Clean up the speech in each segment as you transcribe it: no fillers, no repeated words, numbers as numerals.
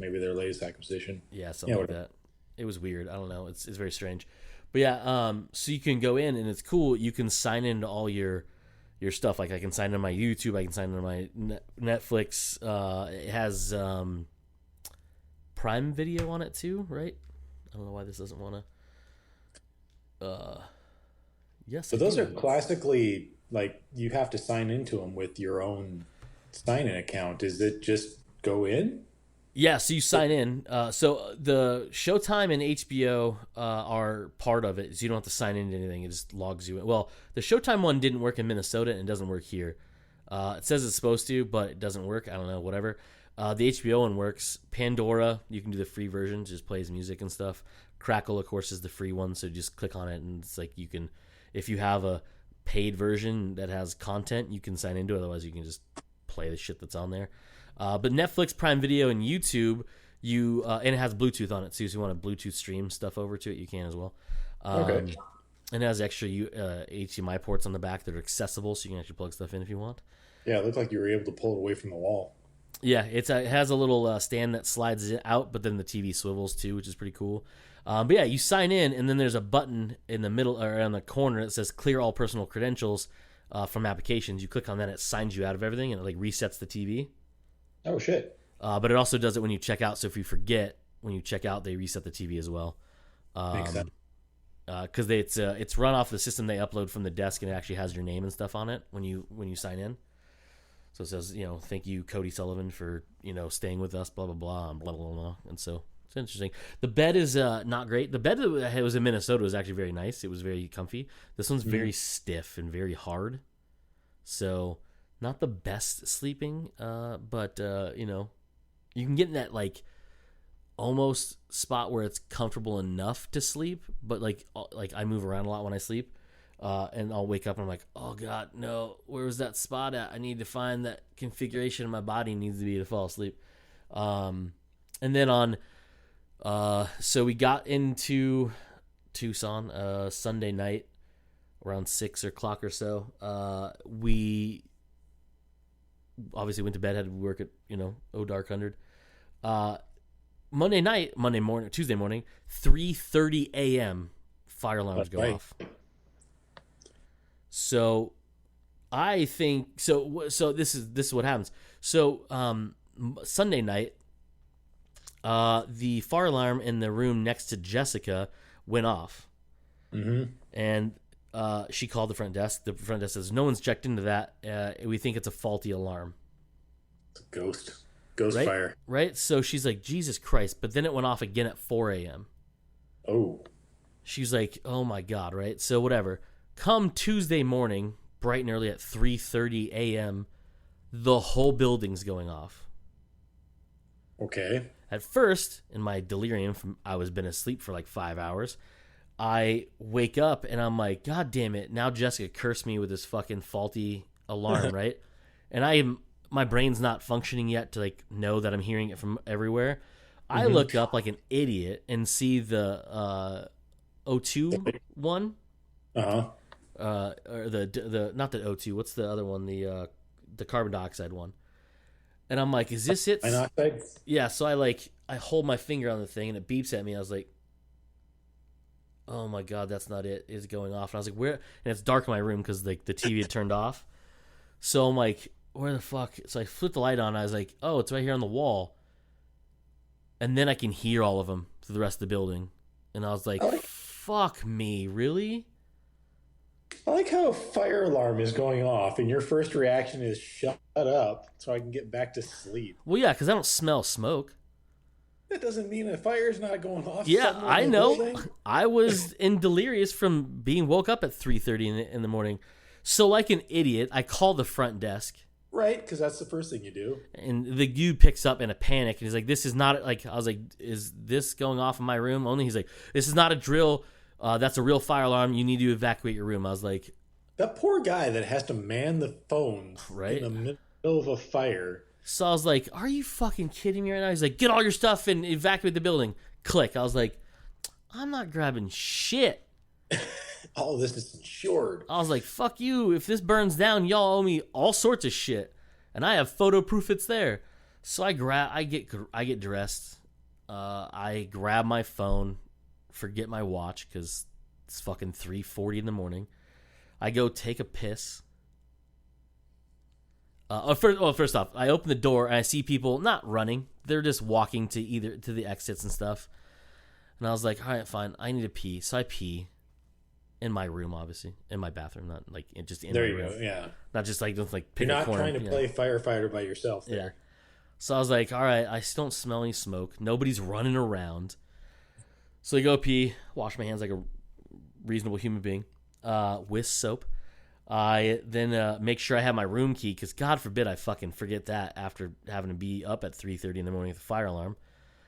maybe their latest acquisition. Yeah, something like that. It was weird. I don't know. It's very strange. But yeah, so you can go in and it's cool. You can sign into all your stuff. Like I can sign into my YouTube. I can sign into my Netflix. It has Prime Video on it too, right? I don't know why this doesn't want to. Yes. So those are classically like you have to sign into them with your own sign-in account. Is it just go in? Yeah, so you sign in. So the Showtime and HBO are part of it, so you don't have to sign into anything. It just logs you in. Well, the Showtime one didn't work in Minnesota and it doesn't work here. It says it's supposed to, but it doesn't work. I don't know, whatever. The HBO one works. Pandora, you can do the free version, just plays music and stuff. Crackle, of course, is the free one, so just click on it and it's like you can, if you have a paid version that has content, you can sign into it. Otherwise, you can just play the shit that's on there. But Netflix, Prime Video, and YouTube, and it has Bluetooth on it too. So you want to Bluetooth stream stuff over to it, you can as well. Okay. And it has extra HDMI ports on the back that are accessible, so you can actually plug stuff in if you want. Yeah, it looked like you were able to pull it away from the wall. Yeah, it has a little stand that slides it out, but then the TV swivels too, which is pretty cool. But yeah, you sign in, and then there's a button in the middle or on the corner that says "Clear all personal credentials from applications." You click on that, it signs you out of everything, and it like resets the TV. Oh shit! But it also does it when you check out. So if you forget when you check out, they reset the TV as well. Makes sense. Because it's run off the system they upload from the desk, and it actually has your name and stuff on it when you sign in. So it says, thank you, Cody Sullivan, for staying with us, blah blah blah, and blah blah blah. And so it's interesting. The bed is not great. The bed that was in Minnesota was actually very nice. It was very comfy. This one's very stiff and very hard. So not the best sleeping, but you can get in that like almost spot where it's comfortable enough to sleep, but like I move around a lot when I sleep, and I'll wake up and I'm like, oh god, no, where was that spot at? I need to find that configuration of my body needs to be to fall asleep. And then on, so we got into Tucson Sunday night around 6 o'clock or so. We obviously went to bed, had to work at dark 100. Tuesday morning, 3:30 a.m. fire alarms go off. So I think so this is what happens. So Sunday night, the fire alarm in the room next to Jessica went off. Mm-hmm. And she called the front desk. The front desk says, no one's checked into that. We think it's a faulty alarm. It's a ghost right? fire. Right? So she's like, Jesus Christ. But then it went off again at 4 a.m. Oh. She's like, oh my God, right? So whatever. Come Tuesday morning, bright and early at 3:30 a.m., the whole building's going off. Okay. At first, in my delirium, I was been asleep for like 5 hours, I wake up and I'm like, God damn it! Now Jessica cursed me with this fucking faulty alarm, right? And my brain's not functioning yet to like know that I'm hearing it from everywhere. I look up like an idiot and see the O2 one, or the not the O2. What's the other one? The carbon dioxide one. And I'm like, is this it? Monoxide? Yeah. So I hold my finger on the thing and it beeps at me. I was like, oh my God, that's not it. It's going off. And I was like, where? And it's dark in my room because like the TV had turned off. So I'm like, where the fuck? So I flipped the light on. I was like, oh, it's right here on the wall. And then I can hear all of them through the rest of the building. And I was like, fuck me, really? I like how a fire alarm is going off and your first reaction is shut up so I can get back to sleep. Well, yeah, because I don't smell smoke. That doesn't mean a fire's not going off. Yeah, I know. Building. I was in delirious from being woke up at 3:30 in the morning. So like an idiot, I call the front desk. Right, because that's the first thing you do. And the dude picks up in a panic, and he's like, this is not, like, I was like, is this going off in my room only? He's like, this is not a drill. That's a real fire alarm. You need to evacuate your room. I was like... That poor guy that has to man the phones in the middle of a fire. So I was like, are you fucking kidding me right now? He's like, get all your stuff and evacuate the building. Click. I was like, I'm not grabbing shit. All of this is insured. I was like, fuck you. If this burns down, y'all owe me all sorts of shit. And I have photo proof it's there. So I get dressed. I grab my phone, forget my watch because it's fucking 3:40 in the morning. I go take a piss. First off, I open the door and I see people not running; they're just walking to the exits and stuff. And I was like, all right, fine. I need to pee, so I pee in my room, obviously, in my bathroom, not like just in There my you room, go. Yeah. not just like pick You're a not corner. trying to play firefighter by yourself there. Yeah. So I was like, all right, I still don't smell any smoke. Nobody's running around. So I go pee, wash my hands like a reasonable human being, with soap. I then make sure I have my room key because God forbid I fucking forget that after having to be up at 3:30 in the morning with the fire alarm.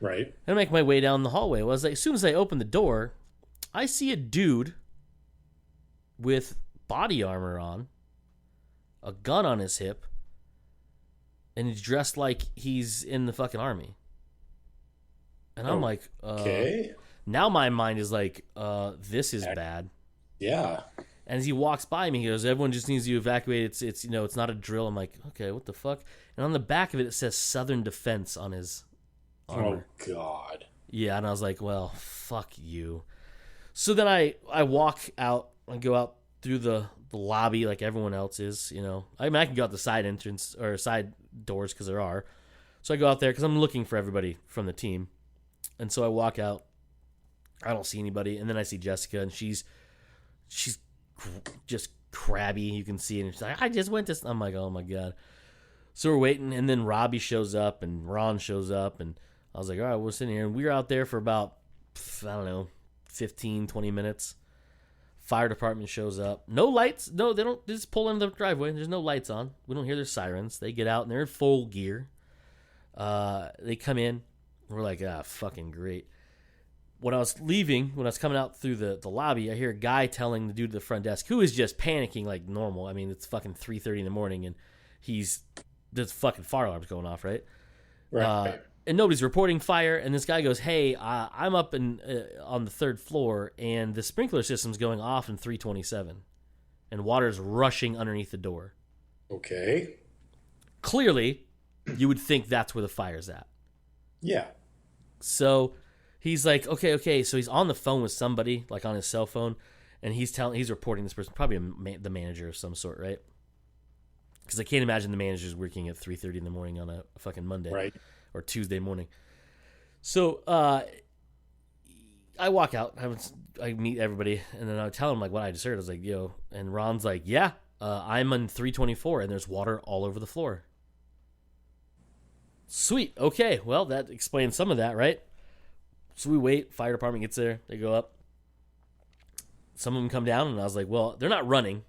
Right. And I make my way down the hallway. Well, as soon as I open the door, I see a dude with body armor on, a gun on his hip, and he's dressed like he's in the fucking army. And I'm like, okay. Now my mind is like, this is bad. Yeah. And as he walks by me, he goes, everyone just needs to evacuate. It's it's not a drill. I'm like, okay, what the fuck? And on the back of it, it says Southern Defense on his armor. Oh, God. Yeah, and I was like, well, fuck you. So then I walk out and go out through the lobby like everyone else is, I mean, I can go out the side entrance or side doors because there are. So I go out there because I'm looking for everybody from the team. And so I walk out. I don't see anybody. And then I see Jessica, and she's just crabby. You can see it. And she's like, I just went to... I'm like, oh, my God. So we're waiting, and then Robbie shows up, and Ron shows up, and I was like, all right, we're sitting here. And we were out there for about, I don't know, 15, 20 minutes. Fire department shows up. No lights. No, they don't. They just pull into the driveway. There's no lights on. We don't hear their sirens. They get out, and they're in full gear. They come in. We're like, fucking great. When I was coming out through the lobby, I hear a guy telling the dude at the front desk, who is just panicking like normal. I mean, it's fucking 3:30 in the morning, and the fucking fire alarm's going off, right? Right. And nobody's reporting fire. And this guy goes, hey, I'm up on the third floor, and the sprinkler system's going off in 327, and water's rushing underneath the door. Okay. Clearly, you would think that's where the fire's at. Yeah. So he's like, okay. So he's on the phone with somebody, like on his cell phone, and he's reporting this person, probably the manager of some sort, right? Because I can't imagine the manager's working at 3:30 in the morning on a fucking Monday, right, or Tuesday morning. So I walk out, I meet everybody, and then I tell him like what I just heard. I was like, yo, and Ron's like, yeah, I'm on 324, and there's water all over the floor. Sweet. Okay. Well, that explains some of that, right? So we wait. Fire department gets there. They go up. Some of them come down, and I was like, well, they're not running.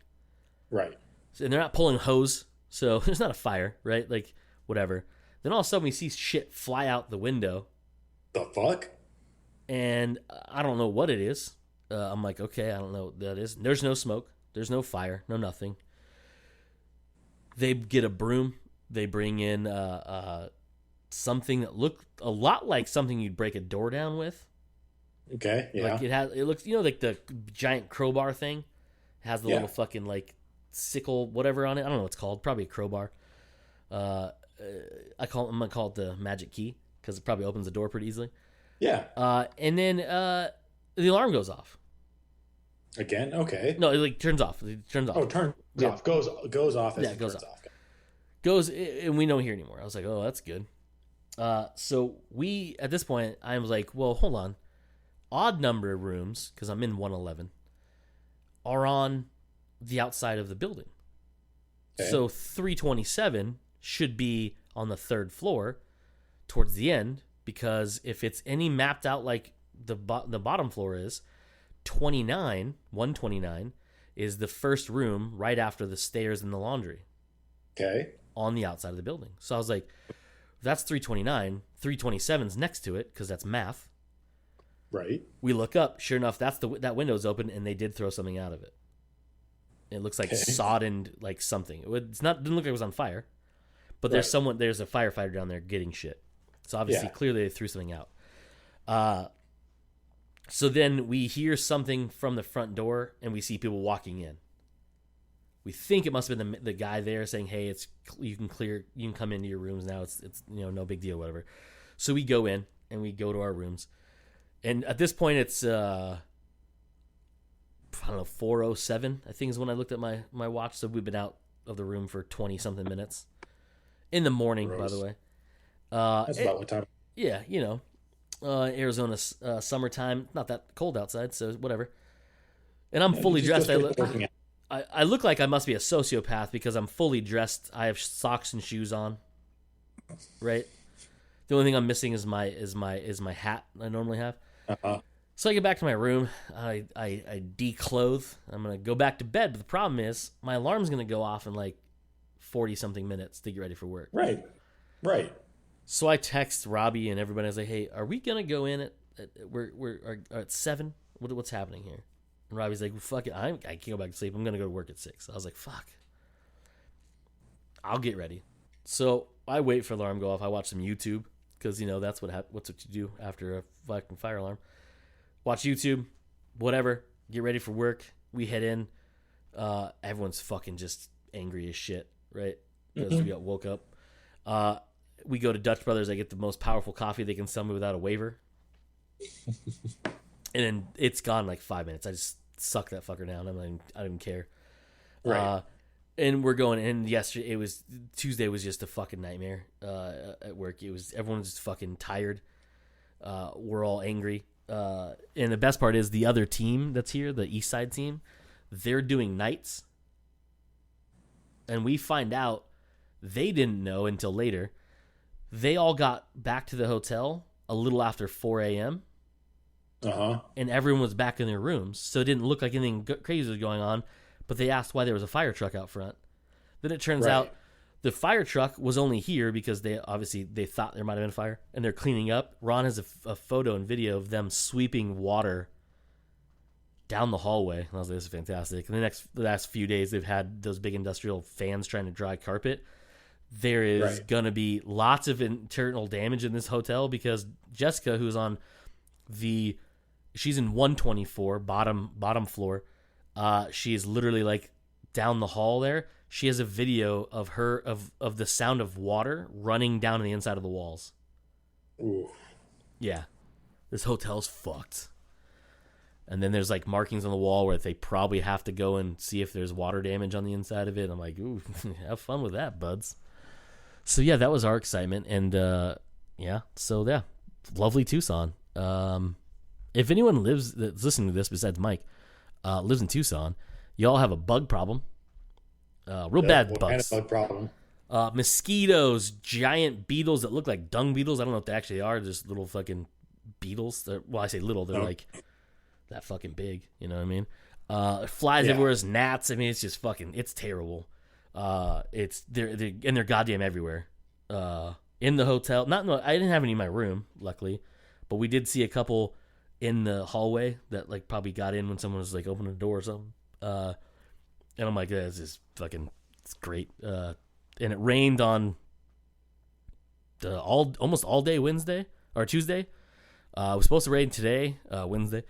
Right. And they're not pulling hose, so there's not a fire, right? Like, whatever. Then all of a sudden we see shit fly out the window. The fuck? And I don't know what it is. I'm like, okay, I don't know what that is. There's no smoke. There's no fire. No nothing. They get a broom. They bring in something that looked a lot like something you'd break a door down with. Okay, yeah. Like it looks, like the giant crowbar thing. It has the little fucking like sickle whatever on it. I don't know what it's called. Probably a crowbar. I'm gonna call it the magic key because it probably opens the door pretty easily. Yeah. And then the alarm goes off. Again? Okay. No, it like turns off. It turns off. Oh, turns off. Goes off as it goes turns off. off. Goes, and we don't hear anymore. I was like, oh, that's good. So we, at this point, I was like, well, hold on. Odd number of rooms, because I'm in 111, are on the outside of the building. Okay. So 327 should be on the third floor towards the end, because if it's any mapped out like the bottom floor is, 129 is the first room right after the stairs and the laundry. Okay. On the outside of the building. So I was like, that's 329. 327's next to it because that's math. Right. We look up. Sure enough, that window's open, and they did throw something out of it. It looks like soddened, like something. Didn't look like it was on fire, but there's a firefighter down there getting shit. So obviously, clearly they threw something out. So then we hear something from the front door, and we see people walking in. We think it must have been the guy there saying, "Hey, you can come into your rooms now. It's no big deal, whatever." So we go in and we go to our rooms, and at this point it's I don't know 4:07 I think is when I looked at my watch. So we've been out of the room for 20 something minutes in the morning. Gross. By the way, that's about what time. Yeah, Arizona summertime, not that cold outside, so whatever. And I'm fully dressed. I look like I must be a sociopath because I'm fully dressed. I have socks and shoes on. Right. The only thing I'm missing is my hat I normally have. Uh-huh. So I get back to my room. I declothe. I'm gonna go back to bed. But the problem is my alarm's gonna go off in like 40 something minutes to get ready for work. Right. So I text Robbie and everybody. I was like, "Hey, are we gonna go in at 7? What's happening here?" And Robbie's like, well, "Fuck it, I can't go back to sleep. I'm gonna go to work at 6." I was like, "Fuck, I'll get ready." So I wait for the alarm to go off. I watch some YouTube because that's what you do after a fucking fire alarm. Watch YouTube, whatever. Get ready for work. We head in. Everyone's fucking just angry as shit, right? Because we got woke up. We go to Dutch Brothers. I get the most powerful coffee they can sell me without a waiver. And then it's gone in like 5 minutes. I just suck that fucker down. I didn't care. Right. And we're going in. Tuesday was just a fucking nightmare at work. Everyone's just fucking tired. We're all angry. And the best part is the other team that's here, the East Side team, they're doing nights. And we find out they didn't know until later. They all got back to the hotel a little after 4 a.m. Uh-huh. And everyone was back in their rooms. So it didn't look like anything crazy was going on. But they asked why there was a fire truck out front. Then it turns out the fire truck was only here because they thought there might have been a fire. And they're cleaning up. Ron has a photo and video of them sweeping water down the hallway. And I was like, this is fantastic. And the last few days, they've had those big industrial fans trying to dry carpet. There is going to be lots of internal damage in this hotel because Jessica, who's on she's in 124, bottom floor. She is literally like down the hall there. She has a video of her of the sound of water running down on the inside of the walls. Ooh. Yeah. This hotel's fucked. And then there's like markings on the wall where they probably have to go and see if there's water damage on the inside of it. I'm like, ooh, have fun with that, buds. So yeah, that was our excitement. And lovely Tucson. If anyone that's listening to this besides Mike lives in Tucson, y'all have a bug problem. Bad bugs. Kind of bug problem? Mosquitoes, giant beetles that look like dung beetles. I don't know what they actually are. Just little fucking beetles. I say little. They're like that fucking big. You know what I mean? Flies everywhere. There's gnats. I mean, it's just fucking. It's terrible. They're goddamn everywhere. In the hotel. I didn't have any in my room, luckily, but we did see a couple in the hallway that like probably got in when someone was like opening the door or something. And I'm like, this is fucking, it's great. And it rained on almost all day Wednesday or Tuesday. It was supposed to rain today, Wednesday,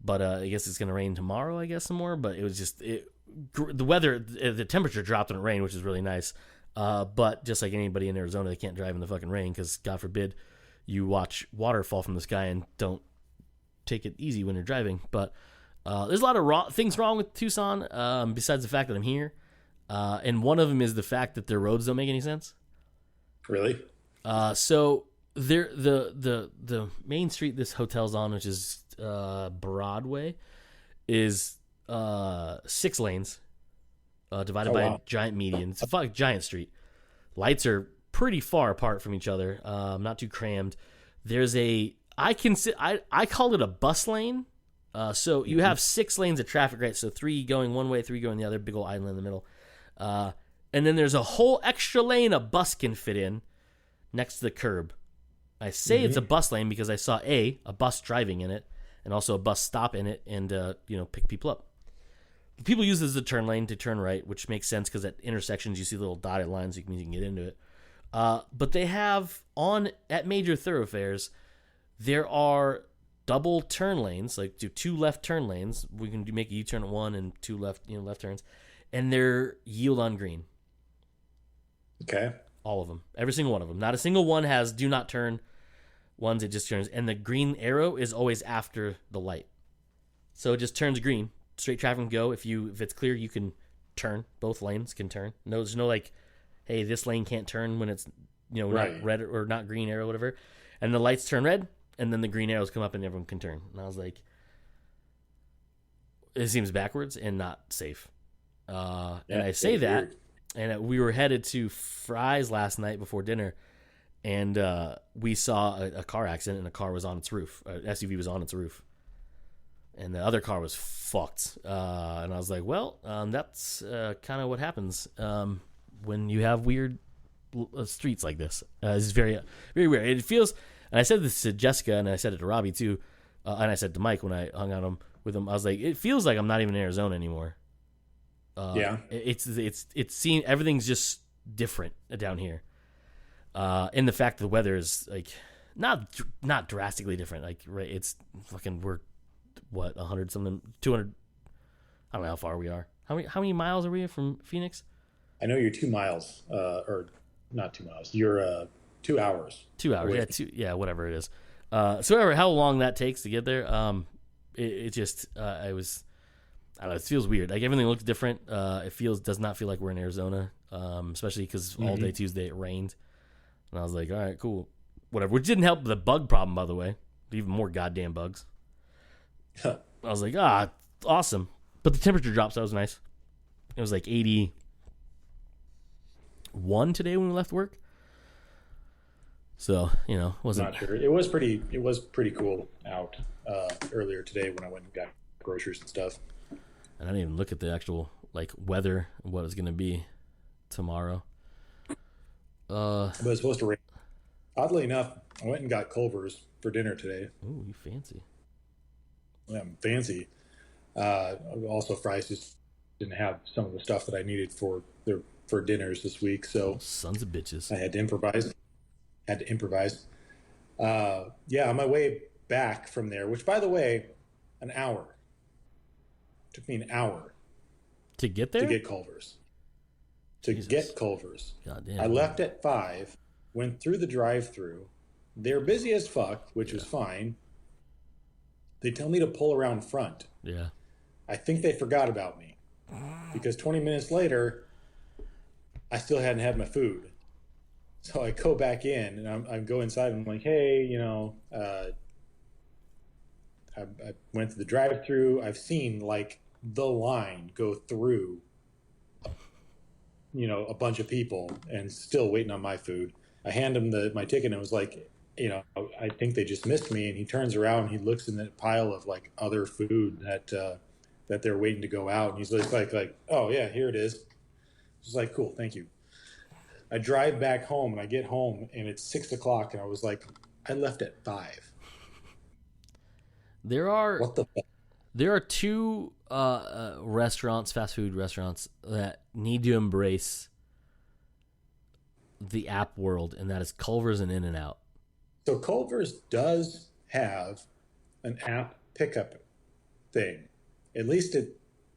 but I guess it's gonna rain tomorrow. I guess some more, but it was just the weather, the temperature dropped when it rained, which is really nice. But just like anybody in Arizona, they can't drive in the fucking rain because God forbid you watch water fall from the sky and don't take it easy when you're driving. But there's a lot of things wrong with Tucson besides the fact that I'm here. And one of them is the fact that their roads don't make any sense. Really? So the main street this hotel's on, which is Broadway, is 6 lanes divided by a giant median. It's a giant street. Lights are pretty far apart from each other, not too crammed. There's I call it a bus lane. So you have 6 lanes of traffic, right? So 3 going one way, 3 going the other, big old island in the middle. And then there's a whole extra lane a bus can fit in next to the curb. I say it's a bus lane because I saw a bus driving in it and also a bus stop in it and pick people up. People use this as a turn lane to turn right, which makes sense because at intersections you see little dotted lines, so you can get into it. But they have at major thoroughfares, there are double turn lanes, like 2 left turn lanes. We can make a U-turn at 1 and 2 left turns. and they're yield on green. Okay. All of them, every single one of them. Not a single one has do not turn ones. It just turns, and the green arrow is always after the light, so it just turns green. Straight traffic can go. If it's clear, you can turn. Both lanes can turn. No, there's no like, hey, this lane can't turn when it's Right. not red or not green arrow, whatever. And the lights turn red, and then the green arrows come up, and everyone can turn. And I was like, it seems backwards and not safe. And I say that, weird. and we were headed to Fry's last night before dinner, and we saw a car accident, and a car was on its roof. An SUV was on its roof, and the other car was fucked. And I was like, well, that's kind of what happens when you have weird streets like this. It's very, very weird. It feels, and I said this to Jessica, and I said it to Robbie too, and I said to Mike when I hung out with him. I was like, it feels like I'm not even in Arizona anymore. Yeah. It's seen, everything's just different down here. And the fact that the weather is like not drastically different. Like, right, it's fucking, we're what, 100 something, 200. I don't know how far we are. How many miles are we from Phoenix? I know you're 2 miles, or not 2 miles. You're 2 hours. 2 hours. Yeah, whatever it is. So how long that takes to get there, it just, I don't know, it feels weird. Like, everything looks different. It does not feel like we're in Arizona, especially because all day Tuesday it rained. And I was like, all right, cool, whatever. Which didn't help the bug problem, by the way. Even more goddamn bugs. I was like, awesome. But the temperature dropped, so that was nice. It was like 81 today when we left work. So, wasn't. Not sure. It was pretty cool out earlier today when I went and got groceries and stuff. And I didn't even look at the actual like weather and what it's going to be tomorrow. But it's supposed to rain. Oddly enough, I went and got Culver's for dinner today. Ooh, you fancy. Yeah, I'm fancy. Also, Fry's just didn't have some of the stuff that I needed for dinners this week, so Sons of bitches. I had to improvise. Yeah, on my way back from there, which, by the way, an hour. Took me an hour To get there? to get Culver's. Get Culver's. God damn. I left at 5, went through the drive-through. They're busy as fuck, which was fine. They tell me to pull around front. Yeah. I think they forgot about me because 20 minutes later, I still hadn't had my food. So I go back in and I go inside and I'm like, hey, I went to the drive-through. I've seen like the line go through, a bunch of people and still waiting on my food. I hand him my ticket and it was like, I think they just missed me. And he turns around and he looks in that pile of like other food that they're waiting to go out. And he's like, oh yeah, here it is. Just like, cool, thank you. I drive back home and I get home and it's 6 o'clock and I was like, I left at 5. There are What the fuck? There are two restaurants, fast food restaurants, that need to embrace the app world, and that is Culver's and In-N-Out. So Culver's does have an app pickup thing. At least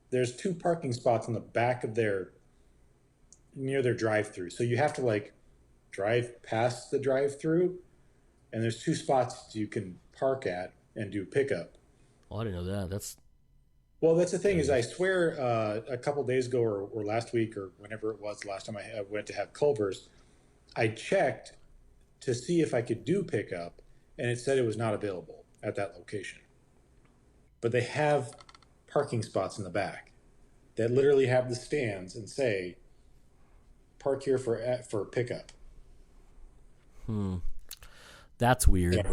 there's 2 parking spots on the back of near their drive-through. So you have to like drive past the drive-through, and there's 2 spots you can park at and do pickup. Oh, I didn't know that. That's the thing is, I swear a couple days ago or last week or whenever it was the last time I went to have Culver's, I checked to see if I could do pickup, and it said it was not available at that location. But they have parking spots in the back that literally have the stands and say, park here for pickup. That's weird.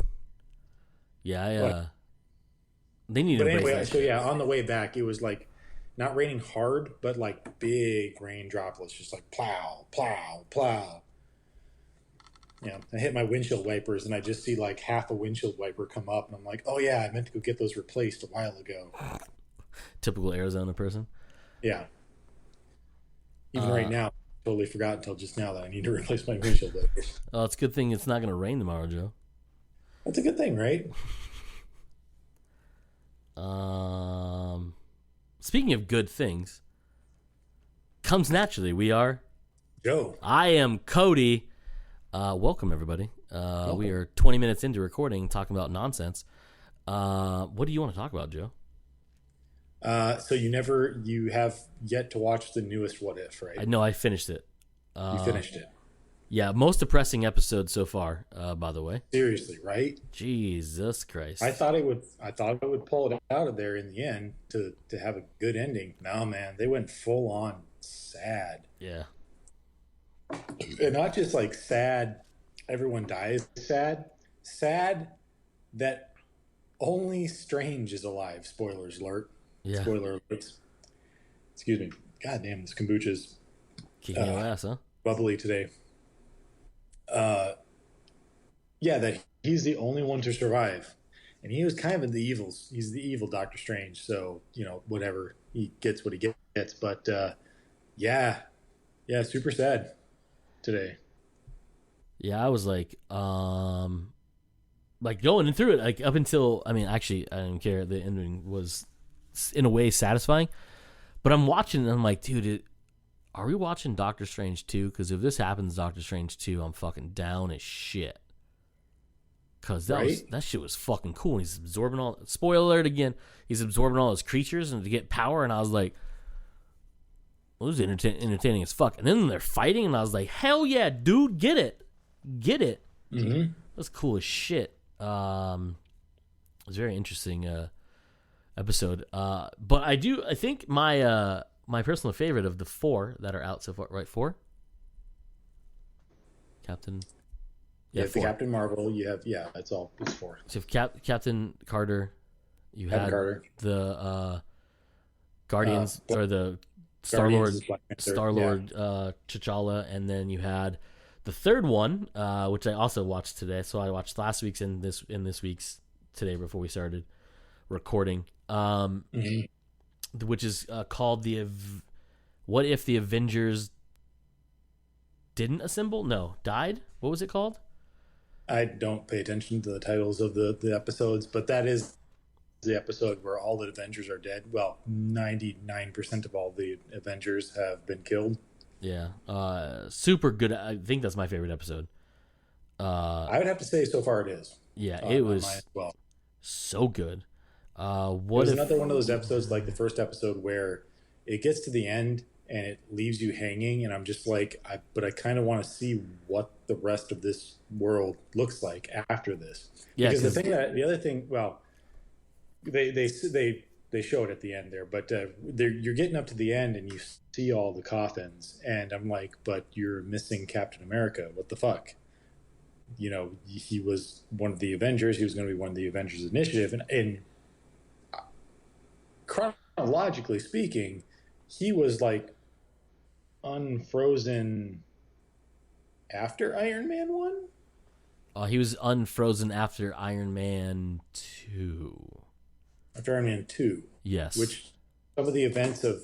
Yeah, they need to embrace anyway, that so shit. yeah, on the way back, it was like not raining hard, but like big rain droplets, just like plow, plow, plow. Yeah, I hit my windshield wipers and I just see like half a windshield wiper come up, and I'm like, oh yeah, I meant to go get those replaced a while ago. Typical Arizona person. Yeah. Even right now, I totally forgot until just now that I need to replace my windshield wipers. Oh, it's a good thing it's not going to rain tomorrow, Joe. That's a good thing, right? Speaking of good things, Comes naturally. We are. Joe. I am Cody. Welcome, everybody. Welcome. We are 20 minutes into recording, talking about nonsense. What do you want to talk about, Joe? So you have yet to watch the newest What If, right? I know I finished it. You finished it. Yeah, most depressing episode so far, by the way. Seriously, right? Jesus Christ. I thought it would pull it out of there in the end to have a good ending. No, man, they went full on sad. Yeah. And not just like sad, everyone dies sad. Sad that only Strange is alive. Spoilers alert. Yeah. Spoiler alerts. Excuse me. God damn, this kombucha's Kicking your ass, huh? bubbly today. Yeah, that he's the only one to survive. And he was kind of he's the evil Doctor Strange, so, whatever. He gets what he gets. But yeah, super sad today. Yeah, I was like going through it, like up until, actually, I didn't care. The ending was in a way satisfying, but I'm watching and I'm like, dude, are we watching Doctor Strange 2? Because if this happens, Doctor Strange 2, I'm fucking down as shit. Because that shit was fucking cool. And he's absorbing all, spoiler alert again, he's absorbing all his creatures and to get power, and I was like, well, this is entertaining as fuck. And then they're fighting, and I was like, hell yeah, dude, get it. Mm-hmm. That's cool as shit. It was a very interesting episode. But I think my personal favorite of the 4 that are out so far, right? 4? Captain. Yeah, the 4. Captain Marvel. You have it's 4. So you have Captain Carter. You had the Guardians or the Star-Lord, T'Challa, and then you had the third one, which I also watched today. So I watched last week's and this week's today before we started recording, which is called What If the Avengers Didn't Assemble? No, died? What was it called? I don't pay attention to the titles of the episodes, but that is the episode where all the Avengers are dead. Well, 99% of all the Avengers have been killed. Yeah. Super good. I think that's my favorite episode. I would have to say so far it is. Yeah, it was so good. It was another one of those episodes, like the first episode, where it gets to the end and it leaves you hanging, and I'm just like, but I kind of want to see what the rest of this world looks like after this. Yeah, because the other thing, well, they show it at the end there, but you're getting up to the end and you see all the coffins, and I'm like, but you're missing Captain America. What the fuck? He was one of the Avengers. He was going to be one of the Avengers Initiative, and chronologically speaking, he was like unfrozen after Iron Man 1? He was unfrozen after Iron Man 2. After Iron Man 2. Yes. Which some of the events of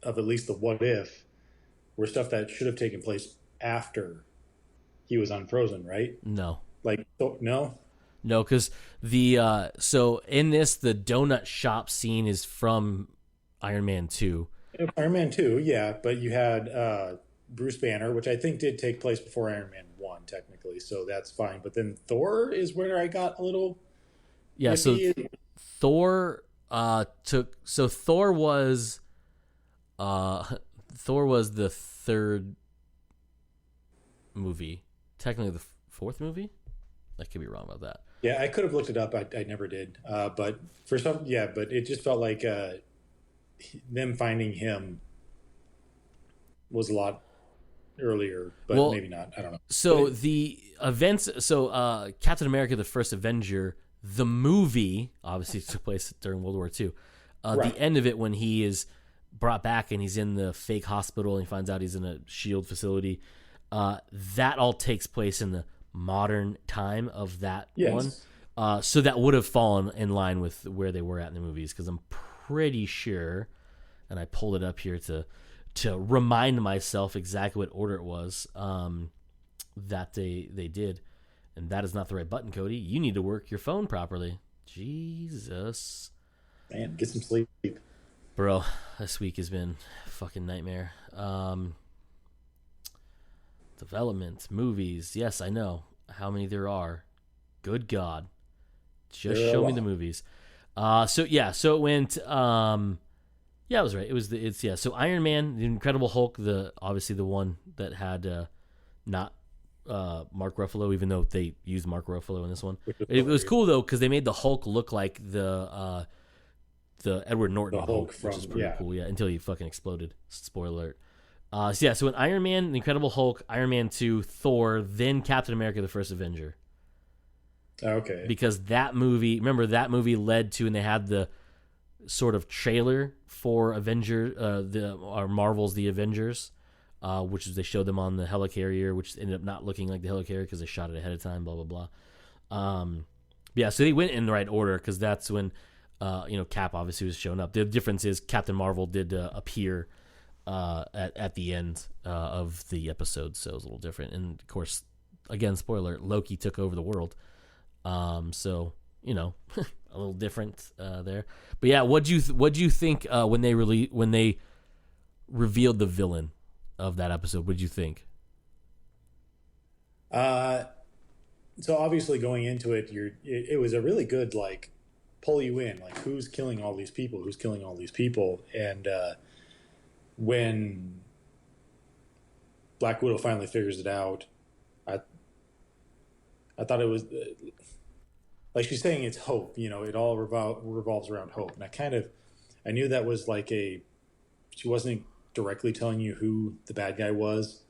at least the What If were stuff that should have taken place after he was unfrozen, right? No. No? No, because so in this, the donut shop scene is from Iron Man 2. Iron Man 2, yeah, but you had Bruce Banner, which I think did take place before Iron Man 1, technically, so that's fine. But then Thor is where I got a little... Yeah, so Thor Thor was the third movie. Technically the fourth movie? I could be wrong about that. Yeah, I could have looked it up. I never did. But it just felt like them finding him was a lot earlier, but maybe not. I don't know. So the events, Captain America, the First Avenger, the movie obviously took place during World War II. The end of it, when he is brought back and he's in the fake hospital and he finds out he's in a SHIELD facility, that all takes place in the modern time of that one. So that would have fallen in line with where they were at in the movies, because I'm pretty sure, and I pulled it up here to remind myself exactly what order it was that they did. And that is not the right button, Cody. You need to work your phone properly. Jesus. Man, get some sleep. Bro, this week has been a fucking nightmare. Development, movies. Yes, I know how many there are. Good God. Just There are a show me the lot. movies. So it went. Yeah, I was right. It's yeah. So Iron Man, the Incredible Hulk, the obviously the one that had not Mark Ruffalo, even though they used Mark Ruffalo in this one. Which is It was hilarious. cool though because they made the Hulk look like the Edward The Norton Hulk Hulk, which from, is pretty yeah. cool. Yeah, until he fucking exploded. Spoiler alert. So in Iron Man, the Incredible Hulk, Iron Man 2, Thor, then Captain America: The First Avenger. Okay. Because that movie, remember that movie led to, and they had the sort of trailer for Avenger, or Marvel's The Avengers, which is they showed them on the helicarrier, which ended up not looking like the helicarrier because they shot it ahead of time. Blah blah blah. Yeah, so they went in the right order because that's when Cap obviously was showing up. The difference is Captain Marvel did appear at the end of the episode, so it was a little different. And of course, again, spoiler: Loki took over the world. So a little different there. But yeah, what'd you think when they revealed the villain of that episode? What'd you think? Uh, so obviously going into it, it was a really good like pull you in, like who's killing all these people, who's killing all these people, and when Black Widow finally figures it out, I I thought it was like she's saying it's hope. It all revolves around hope, and I knew that was like she wasn't directly telling you who the bad guy was,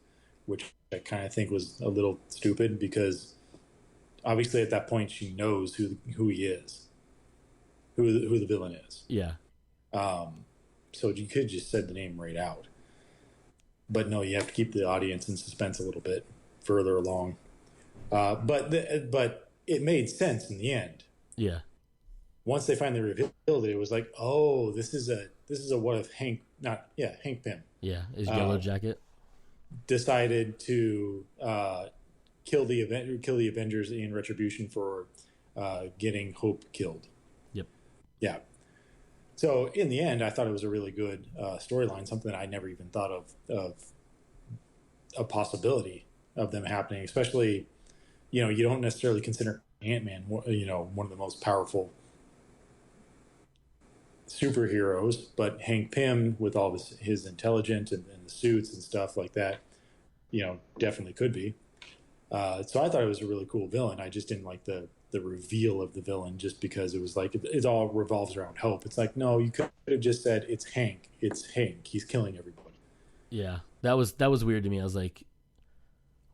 which I kind of think was a little stupid because obviously at that point she knows who he is, who the villain is. Yeah, Um, so you could just said the name right out, but no, you have to keep the audience in suspense a little bit further along. But it made sense in the end. yeah, Once they finally revealed it, it was like, oh, this is a what if Hank Pym yeah. Is Yellow uh, Jacket? decided to kill the Avengers in retribution for getting Hope killed. Yep. Yeah. So in the end, I thought it was a really good storyline, something that I never even thought of a possibility of them happening. Especially, you don't necessarily consider Ant-Man, one of the most powerful superheroes, but Hank Pym, with all his intelligence and the suits and stuff like that, definitely could be. So I thought it was a really cool villain. I just didn't like the reveal of the villain just because it was like it all revolves around hope. It's like, no, you could have just said it's Hank. It's Hank. He's killing everybody. Yeah, that was weird to me. I was like,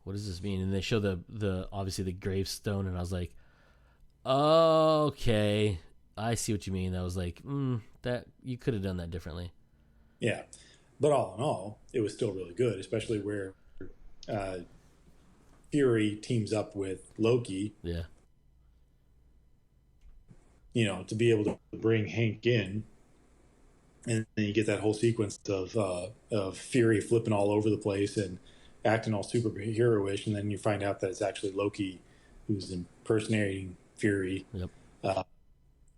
what does this mean? And they show the obviously the gravestone, and I was like, okay, I see what you mean. I was like, that you could have done that differently. Yeah, but all in all, it was still really good, especially where uh, Fury teams up with Loki. Yeah, To be able to bring Hank in, and then you get that whole sequence of Fury flipping all over the place and acting all superhero-ish, and then you find out that it's actually Loki who's impersonating Fury, yep,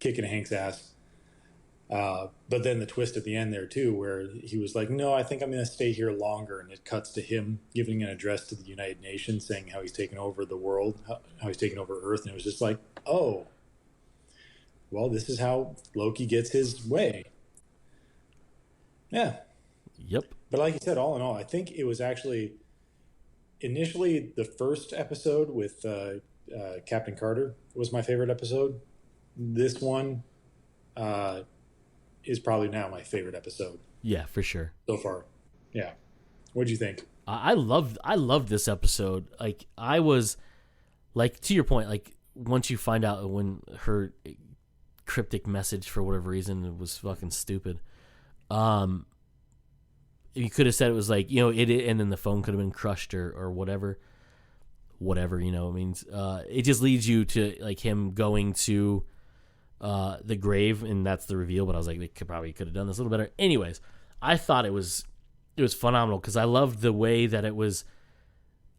kicking Hank's ass. But then the twist at the end there too, where he was like, "No, I think I'm going to stay here longer," and it cuts to him giving an address to the United Nations, saying how he's taken over the world, how he's taken over Earth, and it was just like, "Oh, well, this is how Loki gets his way." Yeah, yep, but like you said, all in all, I think it was actually initially the first episode with Captain Carter was my favorite episode. This one is probably now my favorite episode yeah, for sure. so far. Yeah. What'd you think? I loved this episode. Like I was like to your point, like once you find out when her cryptic message for whatever reason was fucking stupid. You could have said it was like, it and then the phone could have been crushed or whatever. Whatever, it means it just leads you to like him going to the grave, and that's the reveal. But I was like, they probably could have done this a little better. Anyways, I thought it was phenomenal because I loved the way that it was.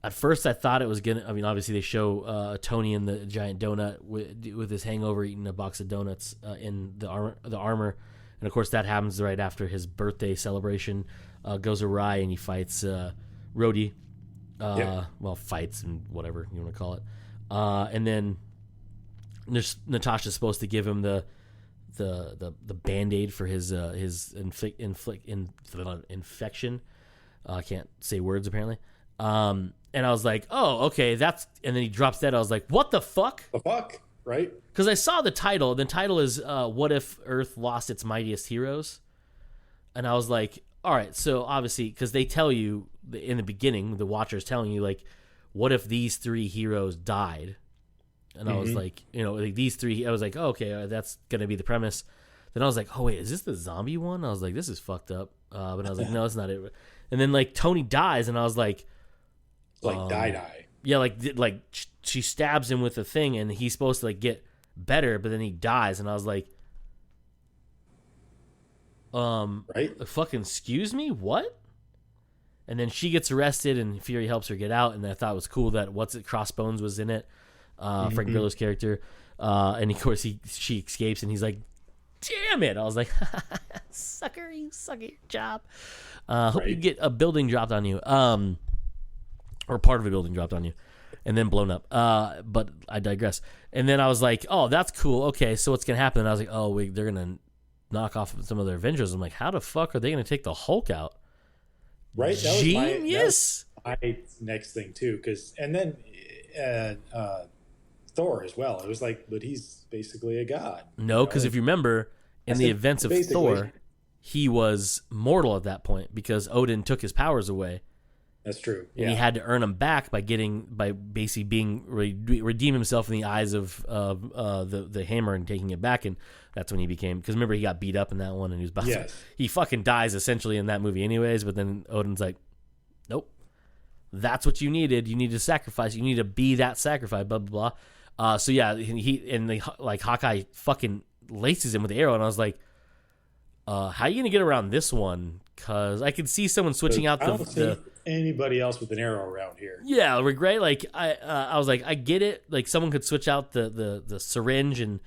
At first, I thought it was gonna. I mean, obviously they show Tony in the giant donut with his hangover, eating a box of donuts in the armor, and And of course, that happens right after his birthday celebration goes awry, and he fights Rhodey. Yep. Well, fights and whatever you want to call it. And then Natasha's supposed to give him the Band-Aid for his infection. I can't say words apparently. And I was like, oh, okay, that's. And then he drops dead. I was like, what the fuck? The fuck, right? Because I saw the title. The title is "What If Earth Lost Its Mightiest Heroes," and I was like, all right. So obviously, because they tell you in the beginning, the Watcher's telling you like, what if these three heroes died? And I was like, like these three. I was like, oh, okay, that's gonna be the premise. Then I was like, oh wait, is this the zombie one? I was like, this is fucked up. But I was like, no, it's not it. And then like Tony dies, and I was like, die. Yeah, like she stabs him with the thing, and he's supposed to like get better, but then he dies, and I was like, right? Fucking excuse me, what? And then she gets arrested, and Fury helps her get out, and I thought it was cool that Crossbones was in it, Frank Grillo's character, and of course she escapes, and he's like, damn it! I was like, sucker, you suck at your job. Hope you get a building dropped on you, or part of a building dropped on you, and then blown up. But I digress. And then I was like, oh, that's cool. Okay, so what's gonna happen? And I was like, oh, wait, they're gonna knock off some of their Avengers. I'm like, how the fuck are they gonna take the Hulk out? Right? Genius. That was my next thing too, and then Thor as well. It was like, but he's basically a god. No, because if you remember, in the events of Thor, he was mortal at that point because Odin took his powers away. That's true. And he had to earn them back by basically being redeem himself in the eyes of the hammer and taking it back, and that's when he became. Because remember, he got beat up in that one, and he was about to, he fucking dies essentially in that movie, anyways. But then Odin's like, nope, that's what you needed. You need to sacrifice. You need to be that sacrifice. Blah blah blah. So yeah, like Hawkeye fucking laces him with the arrow, and I was like, how are you gonna get around this one? Because I could see someone switching out the anybody else with an arrow around here. Yeah, right. Like I was like, I get it. Like someone could switch out the syringe and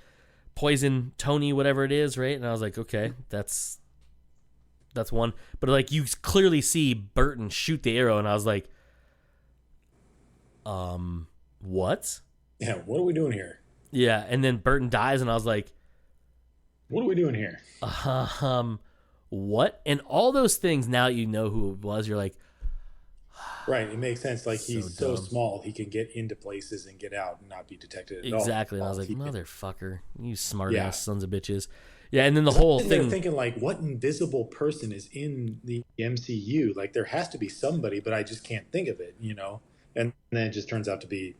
poison Tony, whatever it is, right? And I was like, okay, that's one. But like you clearly see Burton shoot the arrow, and I was like, what? Yeah, what are we doing here? Yeah, and then Burton dies, and I was like, what are we doing here? What? And all those things. Now you know who it was. You're like. Right, it makes sense. Like he's so small, he can get into places and get out and not be detected at all. Exactly. And I was like, motherfucker, you smart ass sons of bitches. Yeah, and then the whole thing. They're thinking like, what invisible person is in the MCU? Like there has to be somebody, but I just can't think of it, And then it just turns out to be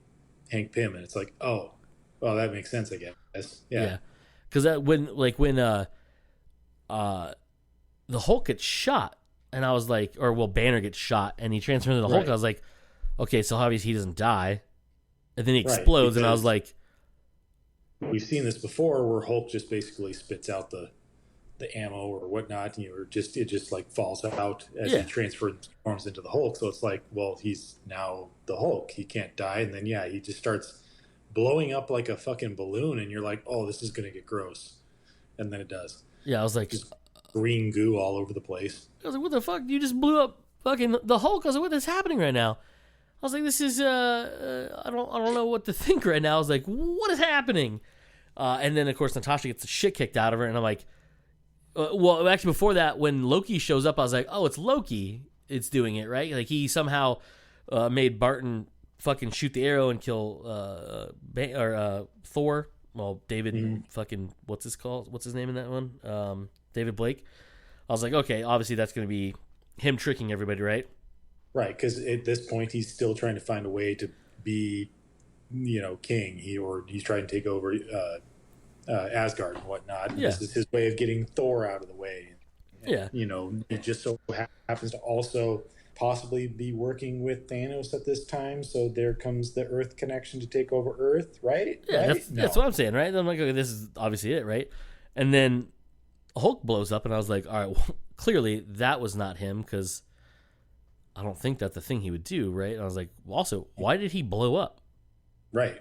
Hank Pym, and it's like, oh, well, that makes sense, I guess. Yeah. Because when the Hulk gets shot. And I was like, Banner gets shot, and he transforms into the Hulk. I was like, okay, so obviously he doesn't die. And then he explodes, and I was like... We've seen this before, where Hulk just basically spits out the ammo or whatnot, and it just like falls out as he transforms into the Hulk. So it's like, well, he's now the Hulk. He can't die, and then, he just starts blowing up like a fucking balloon, and you're like, oh, this is going to get gross. And then it does. Yeah, I was like... green goo all over the place. I was like, what the fuck? You just blew up fucking the Hulk. I was like, what is happening right now? I was like, this is I don't know what to think right now. I was like, what is happening? And then of course Natasha gets the shit kicked out of her, and I'm like, well, actually before that, when Loki shows up, I was like, oh, it's Loki. It's doing it, right? Like he somehow made Barton fucking shoot the arrow and kill Thor. Well, David fucking what's his name in that one? David Blake. I was like, okay, obviously that's going to be him tricking everybody, right? Right, because at this point he's still trying to find a way to be, king. He's trying to take over Asgard and whatnot. And this is his way of getting Thor out of the way. And, it just so happens to also possibly be working with Thanos at this time. So there comes the Earth connection to take over Earth, right? Yeah, right? That's what I'm saying, right? I'm like, okay, this is obviously it, right? And then Hulk blows up, and I was like, all right, well, clearly that was not him, because I don't think that's the thing he would do, right? And I was like, well, also, why did he blow up? Right.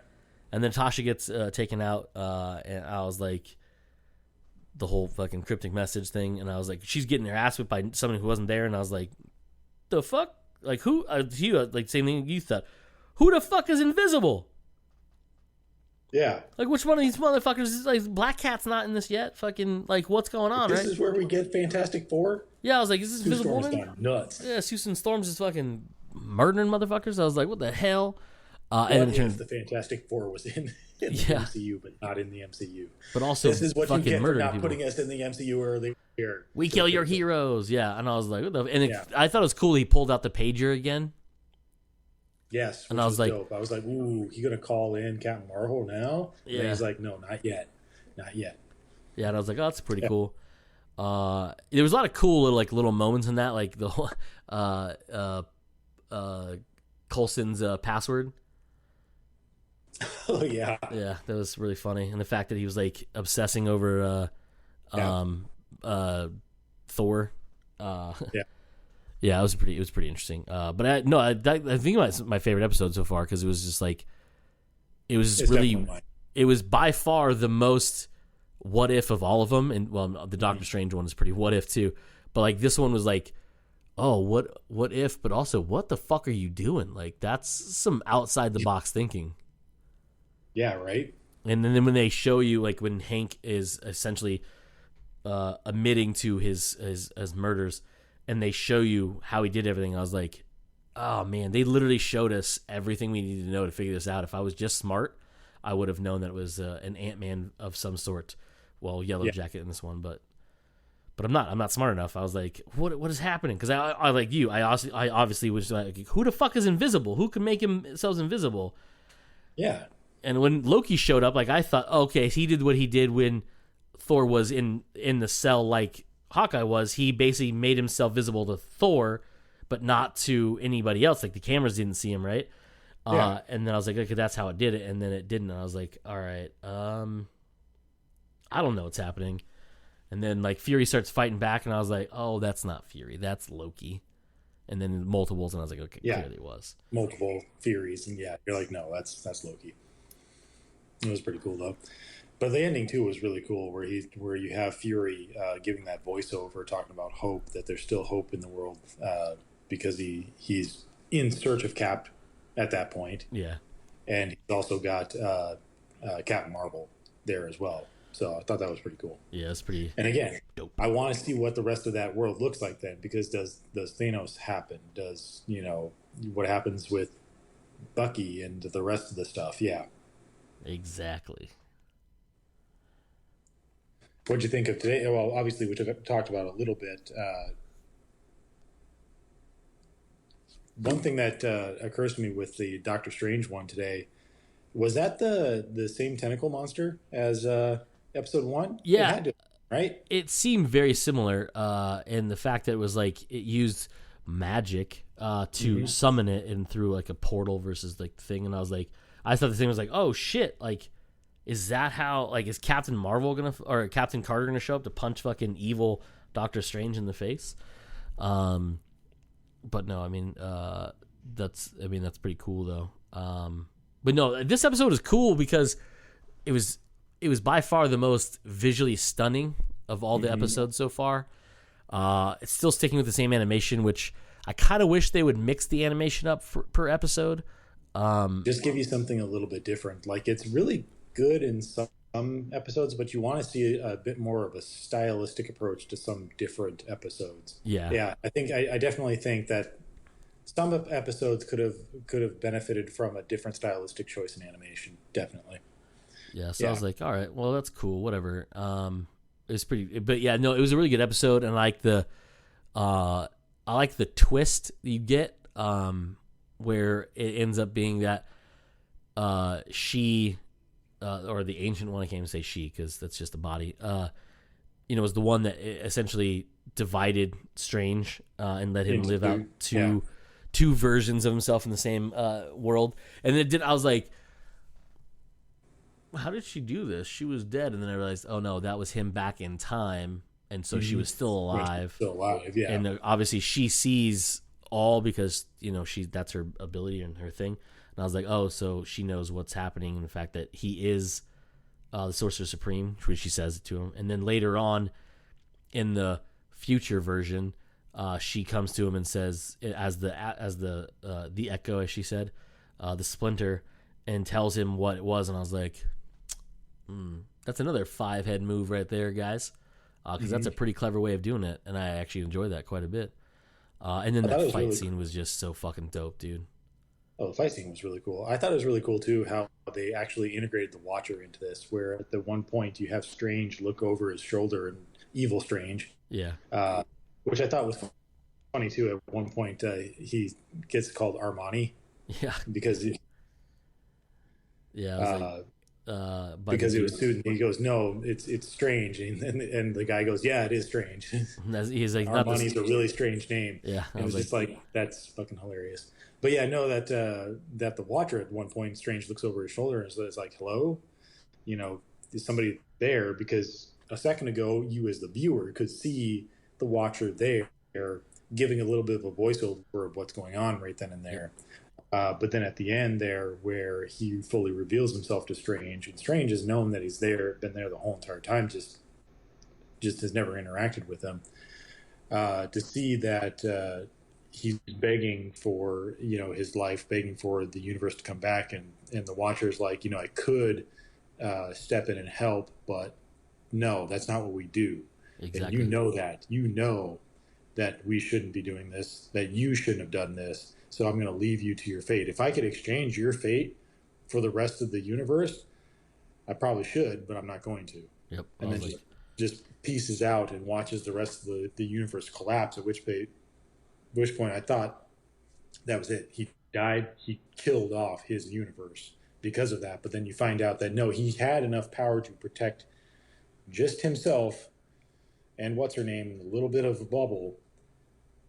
And then Tasha gets taken out, and I was like, the whole fucking cryptic message thing, and I was like, she's getting her ass whipped by someone who wasn't there, and I was like, the fuck? Like, who? Like, same thing you thought. Who the fuck is invisible? Yeah. Like, which one of these motherfuckers is, like, Black Cat's not in this yet? Fucking, like, what's going on, This right? is where we get Fantastic Four? Yeah, I was like, is this Sue Invisible Storm's Woman? gone nuts. Yeah, Susan Storm's is fucking murdering motherfuckers. I was like, what the hell? What and if it turns, the Fantastic Four was in the Yeah. MCU, but not in the MCU? but also This is what you fucking get for murdering not people. putting us in the MCU earlier. We kill your heroes. Yeah, and I was like, what the? And Yeah. I thought it was cool he pulled out the pager again. Yes, And I was like, dope. I was like, ooh, he gonna call in Captain Marvel now? Yeah. And he's like, no, not yet. Not yet. Yeah, and I was like, oh, that's pretty cool. There was a lot of cool little moments in that, like the whole Coulson's password. Oh, yeah. Yeah, that was really funny, and the fact that he was like obsessing over Thor. Yeah. Yeah, it was pretty interesting. But I think it's my favorite episode so far because it was just like, it was It's really, definitely mine. it was by far the most what if of all of them, and well, the Doctor Strange one is pretty what if too, but like this one was like, oh, what if, but also what the fuck are you doing? Like that's some outside the box thinking. Yeah, right? And then when they show you, like when Hank is essentially admitting to his murders, and they show you how he did everything, I was like, oh man, they literally showed us everything we needed to know to figure this out. If I was just smart, I would have known that it was an Ant-Man of some sort. Well, Yellow Jacket in this one, but I'm not smart enough. I was like, what is happening? Because I like you, I obviously was like, who the fuck is invisible? Who can make themselves invisible? Yeah. And when Loki showed up, like I thought, okay, he did what he did when Thor was in the cell, like Hawkeye was. He basically made himself visible to Thor, but not to anybody else. Like the cameras didn't see him, right? Yeah. And then I was like, okay, that's how it did it. And then it didn't. And I was like, all right, I don't know what's happening. And then like Fury starts fighting back, and I was like, oh, that's not Fury, that's Loki. And then multiples, and I was like, okay, clearly it was multiple theories, and you're like, no, that's Loki. It was pretty cool though. But the ending too was really cool, where you have Fury giving that voiceover, talking about hope, that there's still hope in the world, because he's in search of Cap at that point. Yeah, and he's also got Captain Marvel there as well. So I thought that was pretty cool. Yeah, it's pretty. And again, dope. I want to see what the rest of that world looks like then, because does Thanos happen? Does what happens with Bucky and the rest of the stuff? Yeah. Exactly. What'd you think of today? Well, obviously we talked about it a little bit. One thing that occurs to me with the Doctor Strange one today, was that the same tentacle monster as episode 1? Yeah. It had to, right? It seemed very similar, and the fact that it was like it used magic to summon it and through like a portal versus like the thing, and I was like, I thought the thing was like, oh shit, like is that how, like, is Captain Marvel or Captain Carter gonna show up to punch fucking evil Doctor Strange in the face? But no, I mean that's pretty cool though. But no, this episode is cool because it was by far the most visually stunning of all the episodes so far. It's still sticking with the same animation, which I kind of wish they would mix the animation up per episode. Just give you something a little bit different. Like, it's really good in some episodes, but you want to see a bit more of a stylistic approach to some different episodes. Yeah. I definitely think that some episodes could have benefited from a different stylistic choice in animation. Definitely. Yeah, so I was like, all right, well, that's cool, whatever. It's pretty, but yeah, no, it was a really good episode, and I like the twist you get, where it ends up being that she, or the ancient one, I can't even say she because that's just a body, was the one that essentially divided Strange and let him live out two versions of himself in the same world. And I was like, how did she do this? She was dead. And then I realized, oh no, that was him back in time. And so she was still alive. Still alive, yeah. And obviously she sees all because, that's her ability and her thing. And I was like, oh, so she knows what's happening, and the fact that he is the Sorcerer Supreme, which she says it to him, and then later on in the future version, she comes to him and says, as the Echo, as she said, the Splinter, and tells him what it was, and I was like, that's another 5-head move right there, guys, because that's a pretty clever way of doing it, and I actually enjoyed that quite a bit. And then I thought it that was fight really scene was just so fucking dope, dude. Oh, the fight scene was really cool. I thought it was really cool too how they actually integrated the Watcher into this. Where at the one point you have Strange look over his shoulder and evil Strange, Yeah, uh, which I thought was funny too. At one point he gets called Armani yeah, because he, yeah. I was like, by the because it dude. was sued, and he goes, "No, it's Strange," and the guy goes, "Yeah, it is strange." He's like, not this. Armani's a really strange name, Yeah, I and it was was like, just like that's fucking hilarious. But yeah, no, that the Watcher at one point, Strange looks over his shoulder and is like, "Hello, is somebody there?" Because a second ago, you as the viewer could see the Watcher there, giving a little bit of a voiceover of what's going on right then and there. But then at the end there, where he fully reveals himself to Strange, and Strange has known that he's there, been there the whole entire time, just has never interacted with him. To see that he's begging for his life, begging for the universe to come back, and the Watcher's like, I could step in and help, but no, that's not what we do. And exactly. you know that we shouldn't be doing this, that you shouldn't have done this. So I'm going to leave you to your fate. If I could exchange your fate for the rest of the universe, I probably should, but I'm not going to. Yep. I And then was like, just pieces out and watches the rest of the universe collapse. At which point I thought that was it. He died. He killed off his universe because of that. But then you find out that no, he had enough power to protect just himself and what's her name, a little bit of a bubble,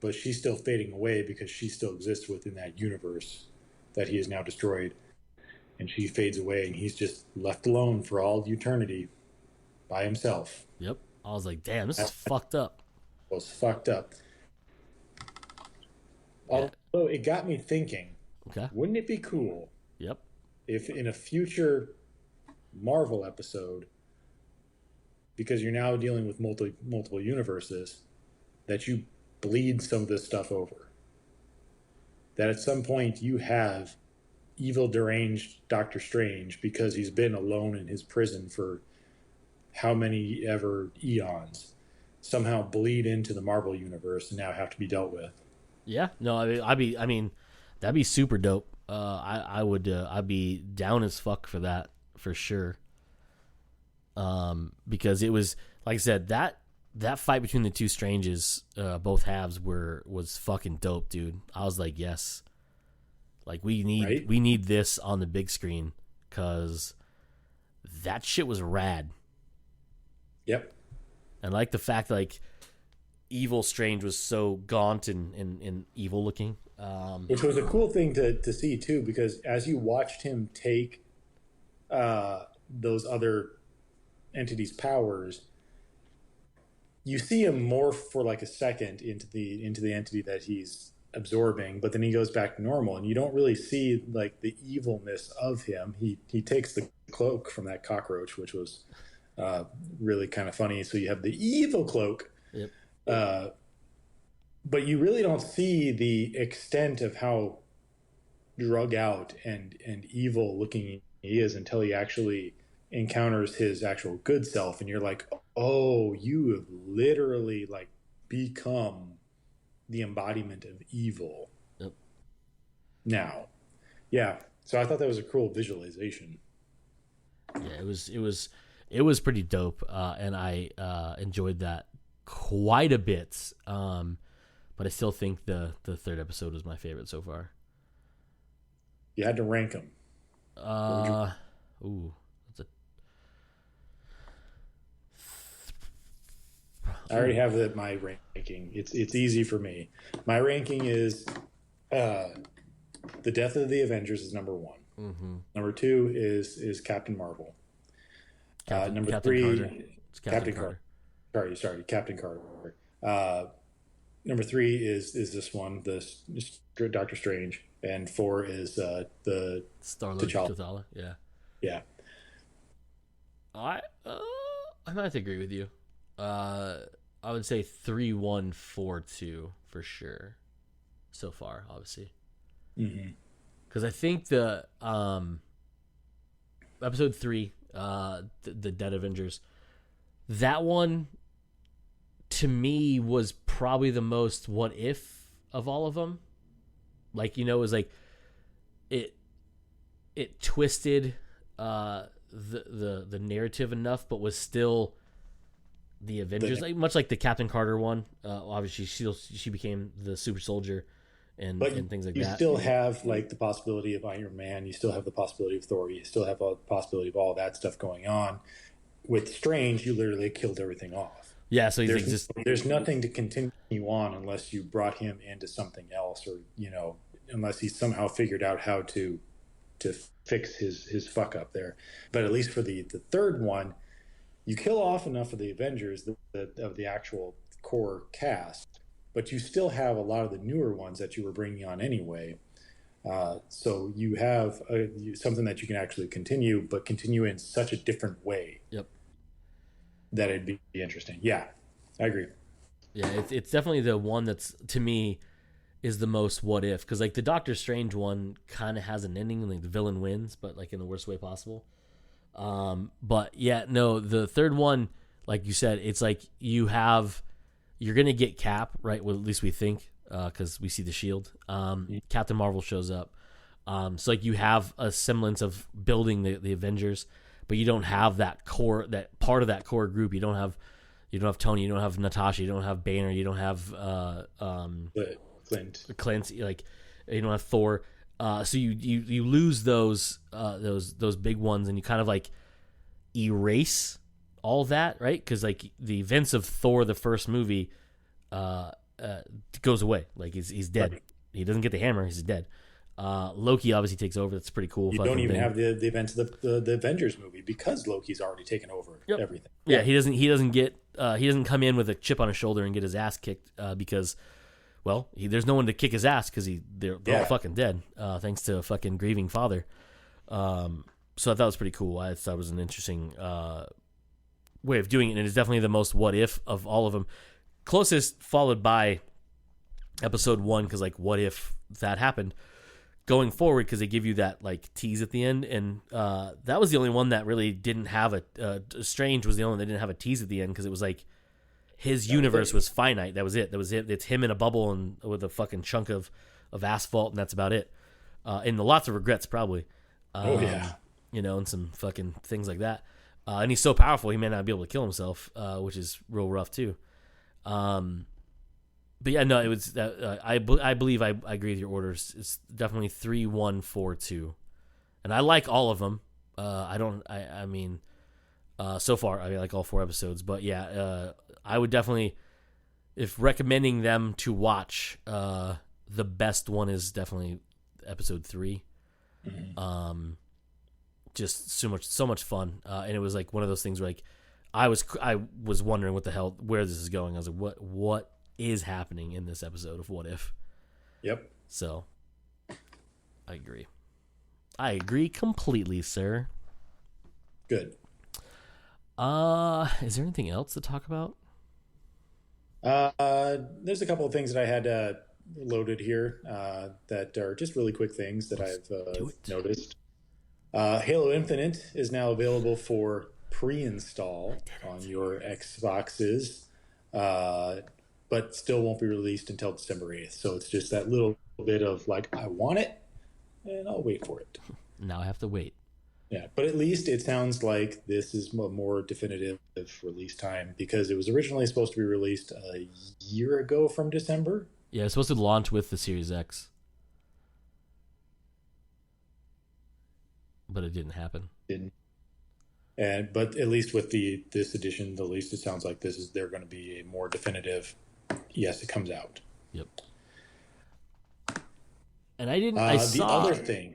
but she's still fading away because she still exists within that universe that he has now destroyed. And she fades away, and he's just left alone for all of eternity by himself. yep. I was like, damn, this is That fucked up. was fucked up. Yeah. Although it got me thinking, Okay. wouldn't it be cool Yep. if in a future Marvel episode, because you're now dealing with multiple universes, that you bleed some of this stuff over? That at some point you have evil, deranged Doctor Strange because he's been alone in his prison for how many ever eons, somehow bleed into the Marvel universe and now have to be dealt with. Yeah. No, I mean, that'd be super dope. I would, I'd be down as fuck for that for sure. Because it was, like I said, that fight between the two Stranges, both halves was fucking dope, dude. I was like, yes, like we need this on the big screen because that shit was rad. Yep. And like the fact like evil Strange was so gaunt and evil looking. Which was a cool thing to see too, because as you watched him take those other entities' powers, you see him morph for like a second into the entity that he's absorbing, but then he goes back to normal, and you don't really see like the evilness of him. He takes the cloak from that cockroach, which was really kind of funny. So you have the evil cloak, Yep. But you really don't see the extent of how drug out and evil looking he is until he actually encounters his actual good self, and you're like, oh, you have literally like become the embodiment of evil. Yep. Now, yeah. So I thought that was a cool visualization. Yeah, it was pretty dope, and I enjoyed that quite a bit. But I still think the third episode was my favorite so far. You had to rank them. Ooh, that's a. I already have my ranking. It's easy for me. My ranking is the Death of the Avengers is number one. Mm-hmm. Number two is Captain Marvel. Number Captain three, Carter. It's Captain Carter. Sorry, Captain Carter. Number three is this one, this Doctor Strange, and four is the Star-Lord T'Challa. T'Challa. Yeah. Yeah. I I might have to agree with you. Uh, I would say 3-1-4-2 for sure so far, obviously, Mm-hmm. because I think the episode 3, the Dead Avengers, that one to me was probably the most what if of all of them. Like, it was like it twisted the narrative enough, but was still the Avengers, like much like the Captain Carter one. Obviously, she became the super soldier, But and things like you that. still have like the possibility of Iron Man. You still have the possibility of Thor. You still have a possibility of all that stuff going on. With Strange, you literally killed everything off. Yeah, so he's like just There's nothing to continue on unless you brought him into something else, or unless he somehow figured out how to fix his fuck up there. But at least for the third one, you kill off enough of the Avengers of the actual core cast, but you still have a lot of the newer ones that you were bringing on anyway. So you have something that you can actually continue, but continue in such a different way yep. that it'd be interesting. Yeah, I agree. Yeah, it's definitely the one that's to me is the most what if, because like the Doctor Strange one kind of has an ending, like the villain wins, but like in the worst way possible. But yeah, no, the third one, like you said, it's like you're gonna get Cap, right? Well, at least we think, because we see the shield. Captain Marvel shows up. So like you have a semblance of building the Avengers, but you don't have that part of that core group. You don't have Tony, you don't have Natasha, you don't have Banner, you don't have Clint, like you don't have Thor. So you lose those big ones, and you kind of like erase all that, right? Because like the events of Thor, the first movie, goes away. Like he's dead. Right. He doesn't get the hammer. He's dead. Loki obviously takes over. That's pretty cool. You don't even have the events of the Avengers movie because Loki's already taken over everything. Yeah, he doesn't come in with a chip on his shoulder and get his ass kicked because. Well, there's no one to kick his ass because they're all fucking dead, thanks to a fucking grieving father. So I thought it was pretty cool. I thought it was an interesting way of doing it, and it's definitely the most what if of all of them. Closest followed by episode 1, because like what if that happened going forward, because they give you that like tease at the end, and that was the only one that really didn't have Strange was the only one that didn't have a tease at the end, because it was like his universe was finite. That was it. It's him in a bubble and with a fucking chunk of asphalt, and that's about it. And lots of regrets, probably. And some fucking things like that. And he's so powerful, he may not be able to kill himself, which is real rough too. But yeah, no, it was. I believe I agree with your orders. It's definitely 3-1-4-2, and I like all of them. I mean, so far I like all 4 episodes, but yeah. I would definitely, if recommending them to watch, the best one is definitely episode 3. Mm-hmm. Just so much fun, and it was like one of those things where like I was wondering what the hell, where this is going. I was like, what is happening in this episode of What If? Yep. So I agree completely, sir. Good. Is there anything else to talk about? There's a couple of things that I had loaded here that are just really quick things that I've noticed. Halo Infinite is now available for pre-install on your Xboxes, but still won't be released until December 8th. So it's just that little bit of like, I want it, and I'll wait for it. Now I have to wait. Yeah, but at least it sounds like this is a more definitive release time, because it was originally supposed to be released a year ago from December. Yeah, it's supposed to launch with the Series X. But it didn't happen. But at least with this edition, the least it sounds like they're going to be a more definitive. Yes, it comes out. Yep. And I didn't. The other thing.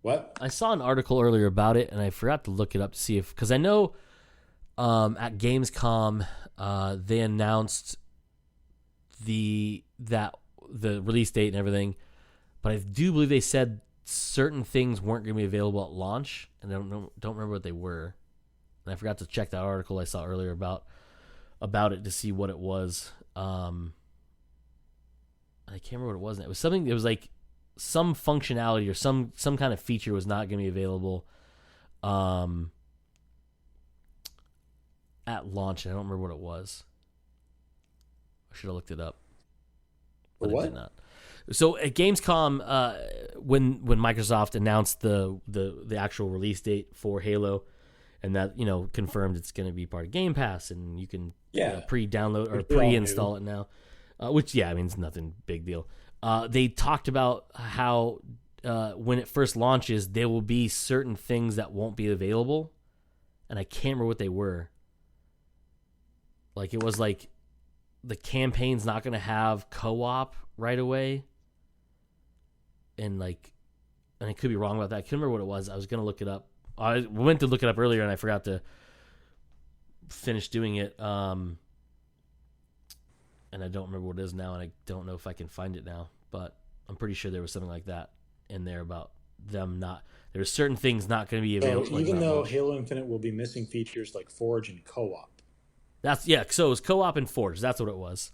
What? I saw an article earlier about it, and I forgot to look it up to see because I know at Gamescom they announced the release date and everything, but I do believe they said certain things weren't going to be available at launch, and I don't remember what they were. And I forgot to check that article I saw earlier about it to see what it was. I can't remember what it was. It was something. It was like some functionality or some kind of feature was not going to be available at launch. I don't remember what it was. I should have looked it up, but what? I did not. So at Gamescom, when Microsoft announced the actual release date for Halo, and that confirmed it's going to be part of Game Pass, and you can pre-download or pre-install it now. Which it's nothing big deal. They talked about how when it first launches, there will be certain things that won't be available, and I can't remember what they were. Like it was like the campaign's not going to have co-op right away, and I could be wrong about that. I couldn't remember what it was. I was going to look it up. I went to look it up earlier, and I forgot to finish doing it. And I don't remember what it is now, and I don't know if I can find it now. But I'm pretty sure there was something like that in there about them not. There are certain things not going to be available. So even though Halo Infinite will be missing features like Forge and co-op. So it was co-op and Forge. That's what it was.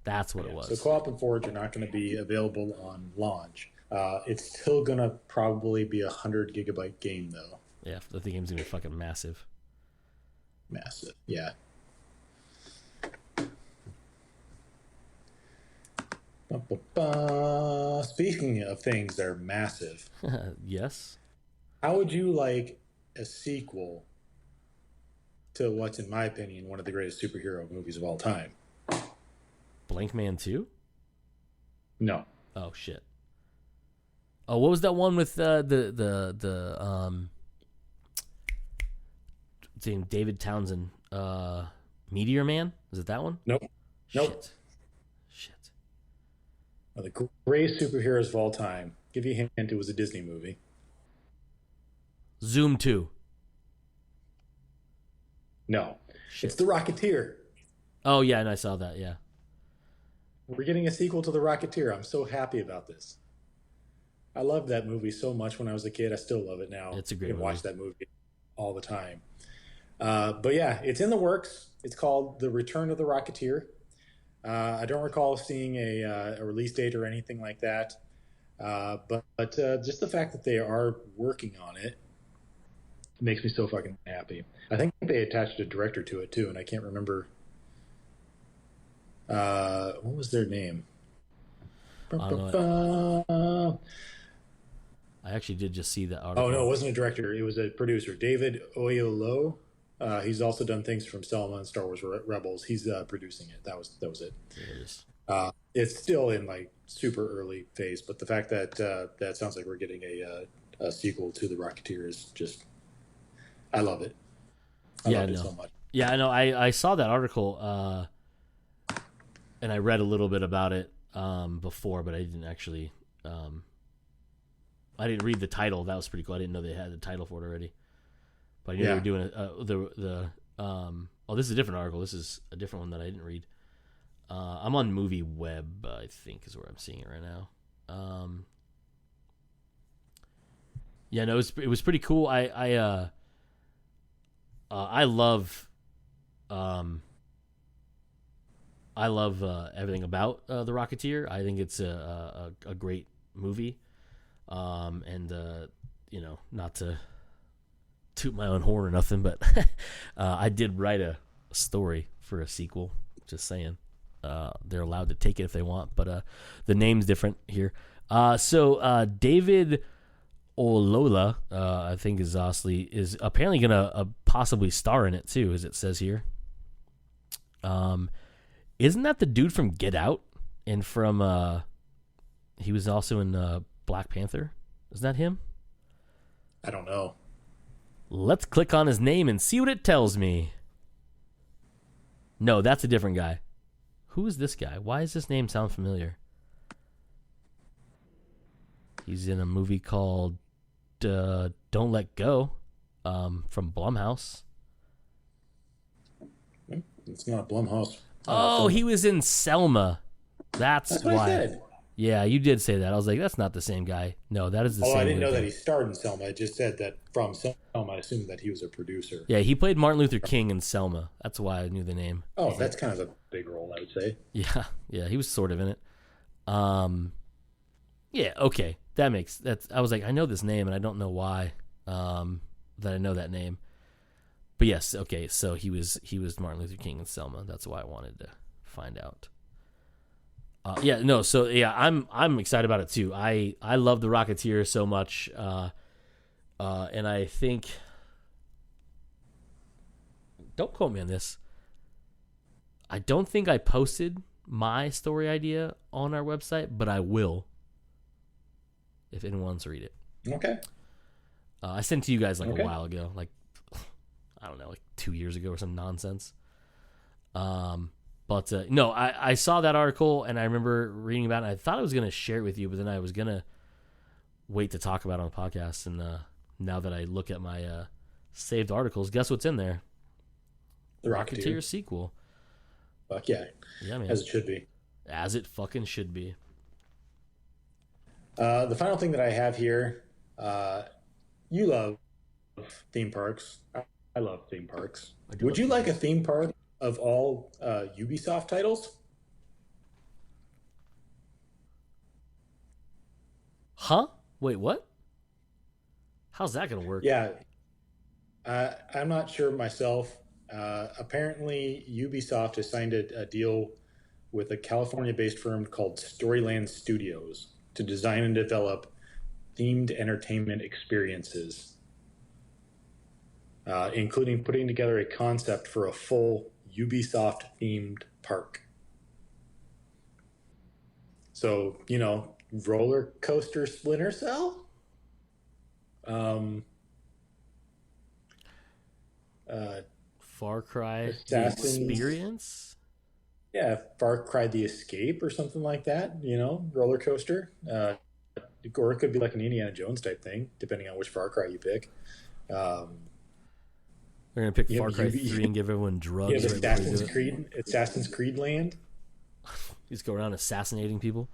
That's what it was. So co-op and Forge are not going to be available on launch. It's still going to probably be 100 gigabyte game though. Yeah, the game's going to be fucking massive. Massive, yeah. Speaking of things that are massive, yes. How would you like a sequel to what's, in my opinion, one of the greatest superhero movies of all time? Blank Man 2? No. Oh shit. Oh, what was that one with David Townsend? Meteor Man? Is it that one? Nope. Shit. One of the greatest superheroes of all time. Give you a hint, it was a Disney movie. Zoom 2. No. Shit. It's The Rocketeer. Oh, yeah, and I saw that, yeah. We're getting a sequel to The Rocketeer. I'm so happy about this. I loved that movie so much when I was a kid. I still love it now. It's a great movie. I watch that movie all the time. But yeah, it's in the works. It's called The Return of the Rocketeer. I don't recall seeing a release date or anything like that. But just the fact that they are working on it makes me so fucking happy. I think they attached a director to it too, and I can't remember what was their name. I actually did just see that article. Oh no, it wasn't a director. It was a producer, David Oyelowo. He's also done things from Selma and Star Wars Rebels. He's producing it. That was it. There it is. It's still in like super early phase, but the fact that that sounds like we're getting a sequel to The Rocketeer is just, I love it. I love it so much. Yeah, I know. I saw that article, and I read a little bit about it before, but I didn't actually. I didn't read the title. That was pretty cool. I didn't know they had the title for it already. But I knew they were doing this is a different article. This is a different one that I didn't read. I'm on Movie Web, I think is where I'm seeing it right now. It was pretty cool. I love everything about The Rocketeer. I think it's a great movie. Not to toot my own horn or nothing, but I did write a story for a sequel. Just saying, they're allowed to take it if they want, but the name's different here. So David Olola, I think is apparently gonna possibly star in it too, as it says here. Isn't that the dude from Get Out and from? He was also in Black Panther. Isn't that him? I don't know. Let's click on his name and see what it tells me. No, that's a different guy. Who is this guy? Why does this name sound familiar? He's in a movie called Don't Let Go from Blumhouse. It's not Blumhouse. Oh, he was in Selma. That's why. What I said. Yeah, you did say that. I was like, that's not the same guy. No, that is the Although I same didn't know Luther. that he starred in Selma. It just said that from Selma, I assumed that he was a producer. Yeah, he played Martin Luther King in Selma. That's why I knew the name. I Oh, was like, that's kind of a big role, I would say. yeah, yeah, he was sort of in it. Um, yeah, okay, that's. I was like, I know this name, and I don't know why. That I know that name. But yes, okay, so he was Martin Luther King in Selma. That's why I wanted to find out. Yeah, no, so yeah, I'm excited about it too. I love the Rocketeer so much, and I think, don't quote me on this. I don't think I posted my story idea on our website, but I will if anyone wants to read it. Okay. I sent to you guys like a Okay. while ago, like I don't know, like 2 years ago or some nonsense. But no, I saw that article and I remember reading about it. And I thought I was gonna share it with you, but then I was gonna wait to talk about it on the podcast. And now that I look at my saved articles, guess what's in there? The Rocketeer Rocketeer. sequel. Fuck yeah. Yeah, man. As it should be. As it fucking should be. The final thing that I have here, you love theme parks. I love theme parks. I do Would love you theme like a parks. theme park of all Ubisoft titles? Huh? Wait, what? How's that gonna work? Yeah, I'm not sure myself. Apparently, Ubisoft has signed a deal with a California-based firm called Storyland Studios to design and develop themed entertainment experiences, including putting together a concept for a full Ubisoft-themed park. So, roller coaster Splinter Cell, um, uh, Far Cry the Assassin's, Experience? yeah, Far Cry: The Escape or something like that. Roller coaster, or it could be like an Indiana Jones type thing, depending on which Far Cry you pick. Um, We're gonna pick you Far have Cry UB, 3 and give everyone you drugs have right before you do Assassin's it. Creed, Assassin's Creed Land. Just go around assassinating people.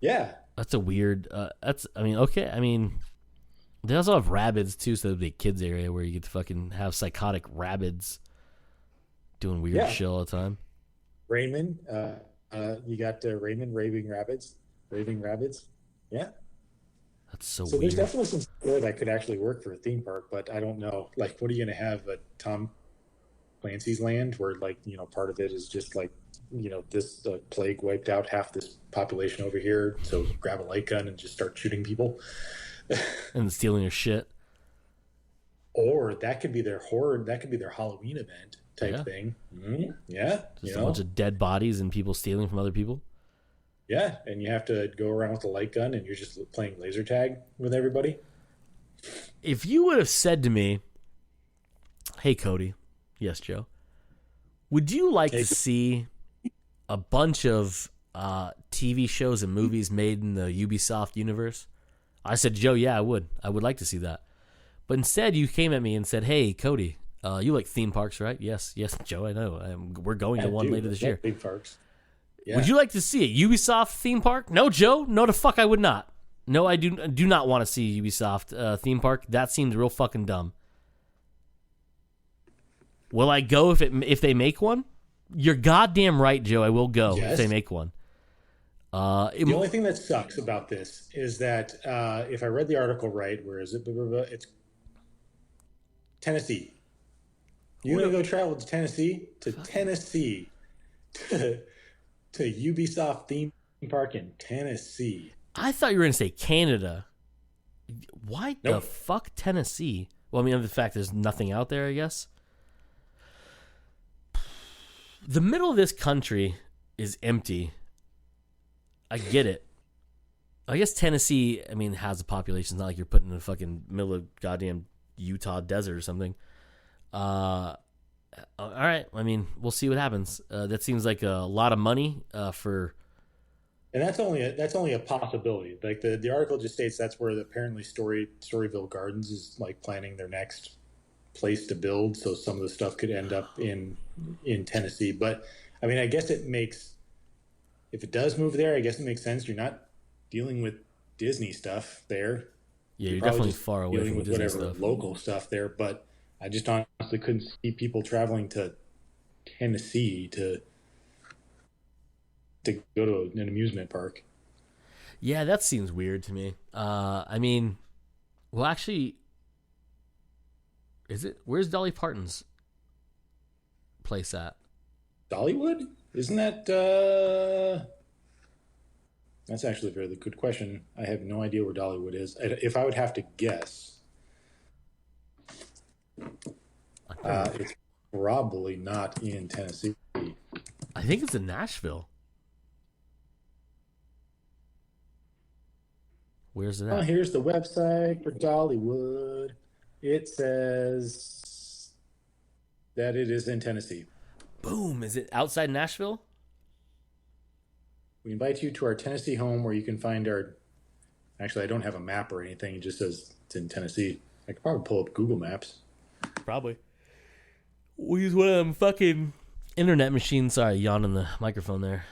Yeah, That's a weird. That's. I mean, okay. I mean, they also have rabbits too, so there'll be a kids area where you get to fucking have psychotic rabbits doing weird yeah. shit all the time. Raymond, you got Raymond raving rabbits. Yeah. That's so So there's weird. definitely some store that could actually work for a theme park, but I don't know. Like, what are you going to have at Tom Clancy's Land, where part of it is just like, this plague wiped out half this population over here, so grab a light gun and just start shooting people. And stealing your shit. Or that could be their horror. That could be their Halloween event type Yeah. thing. Yeah, Just a bunch of dead bodies and people stealing from other people. yeah, and you have to go around with a light gun, and you're just playing laser tag with everybody. If you would have said to me, "Hey, Cody," yes, Joe, would you like Hey, to see a bunch of TV shows and movies made in the Ubisoft universe? I said, Joe, yeah, I would. I would like to see that. But instead, you came at me and said, "Hey, Cody, you like theme parks, right?" Yes, yes, Joe, I know. We're going to one later this year. Big parks. Yeah. Would you like to see a Ubisoft theme park? No, Joe. No, the fuck I would not. No, I do not want to see a Ubisoft theme park. That seems real fucking dumb. Will I go if they make one? You're goddamn right, Joe. I will go if Yes. they make one. The only thing that sucks about this is that if I read the article right, where is it? Blah, blah, blah, it's Tennessee. You're gonna go travel to Tennessee to Ubisoft theme park in Tennessee. I thought you were going to say Canada. Why the Nope. fuck Tennessee? Well, I mean, the fact there's nothing out there, I guess. The middle of this country is empty. I get it. I guess Tennessee, I mean, has a population. It's not like you're putting in the fucking middle of goddamn Utah desert or something. All right. I mean, we'll see what happens. That seems like a lot of money for. And that's only a possibility. Like the article just states that's where apparently Storyville Gardens is like planning their next place to build. So some of the stuff could end up in Tennessee. But I mean, I guess it makes if it does move there, I guess it makes sense. You're not dealing with Disney stuff there. Yeah, You're you're probably definitely just far away dealing from with Disney whatever stuff. local stuff there. But I just honestly couldn't see people traveling to Tennessee to go to an amusement park. Yeah, that seems weird to me. I mean, well, actually, is it? Where's Dolly Parton's place at? Dollywood? Isn't that? That's actually a very good question. I have no idea where Dollywood is. If I would have to guess, it's probably not in Tennessee. I think it's in Nashville. Where's it Oh, at? here's the website for Dollywood. It says that it is in Tennessee. Boom! Is it outside Nashville? We invite you to our Tennessee home where you can find our. Actually, I don't have a map or anything. It just says it's in Tennessee. I could probably pull up Google Maps. Probably. We use one of them fucking internet machines. Sorry, yawn in the microphone there.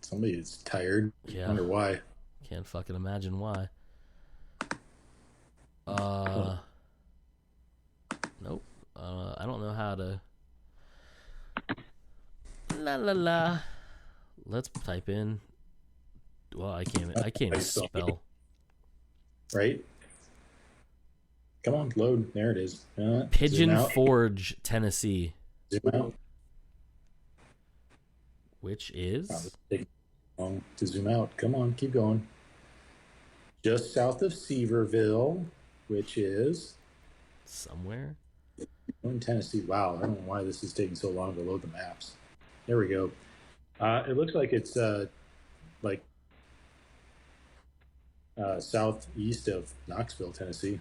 Somebody is tired. Yeah. I wonder why. Can't fucking imagine why. Nope. I don't know how to. La la la. Let's type in. Well, I can't even spell. Right? Come on, load. There it is. Pigeon Forge, Tennessee. Zoom out. Which is? Wow, this is long to zoom out. Come on, keep going. Just south of Seaverville, which is somewhere in Tennessee. Wow, I don't know why this is taking so long to load the maps. There we go. It looks like it's like southeast of Knoxville, Tennessee.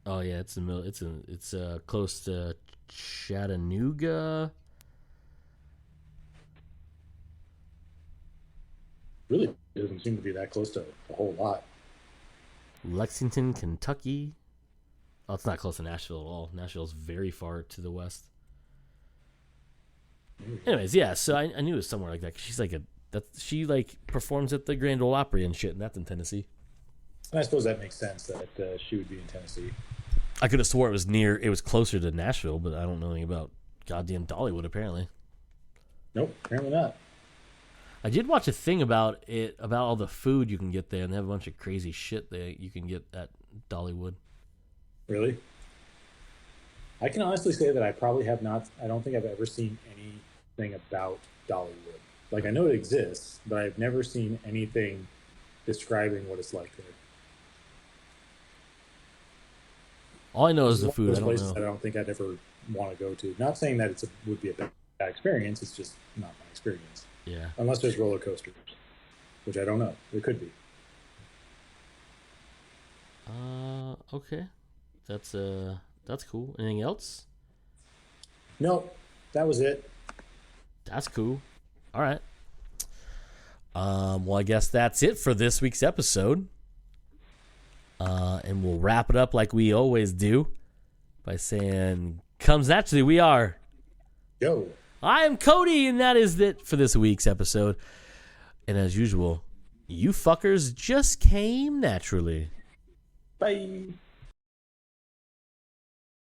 Oh yeah, it's the middle. It's close to Chattanooga. Really doesn't seem to be that close to a whole lot. Lexington, Kentucky. Oh, it's not close to Nashville at all. Nashville's very far to the west. Anyways, yeah. So I knew it was somewhere like that. She's like she performs at the Grand Ole Opry and shit, and that's in Tennessee. And I suppose that makes sense that she would be in Tennessee. I could have swore it was closer to Nashville, but I don't know anything about goddamn Dollywood. Apparently, nope, apparently not. I did watch a thing about all the food you can get there, and they have a bunch of crazy shit that you can get at Dollywood. Really? I can honestly say that I probably have not. I don't think I've ever seen anything about Dollywood. Like, I know it exists, but I've never seen anything describing what it's like there. All I know is the food. Those places I don't think I'd ever want to go to. Not saying that would be a bad experience. It's just not my experience. Yeah. Unless there's roller coasters, which I don't know. There could be. Okay. That's cool. Anything else? No, that was it. That's cool. All right. Well, I guess that's it for this week's episode. And we'll wrap it up like we always do by saying, comes naturally, we are. Yo. I am Cody, and that is it for this week's episode. And as usual, you fuckers just came naturally. Bye.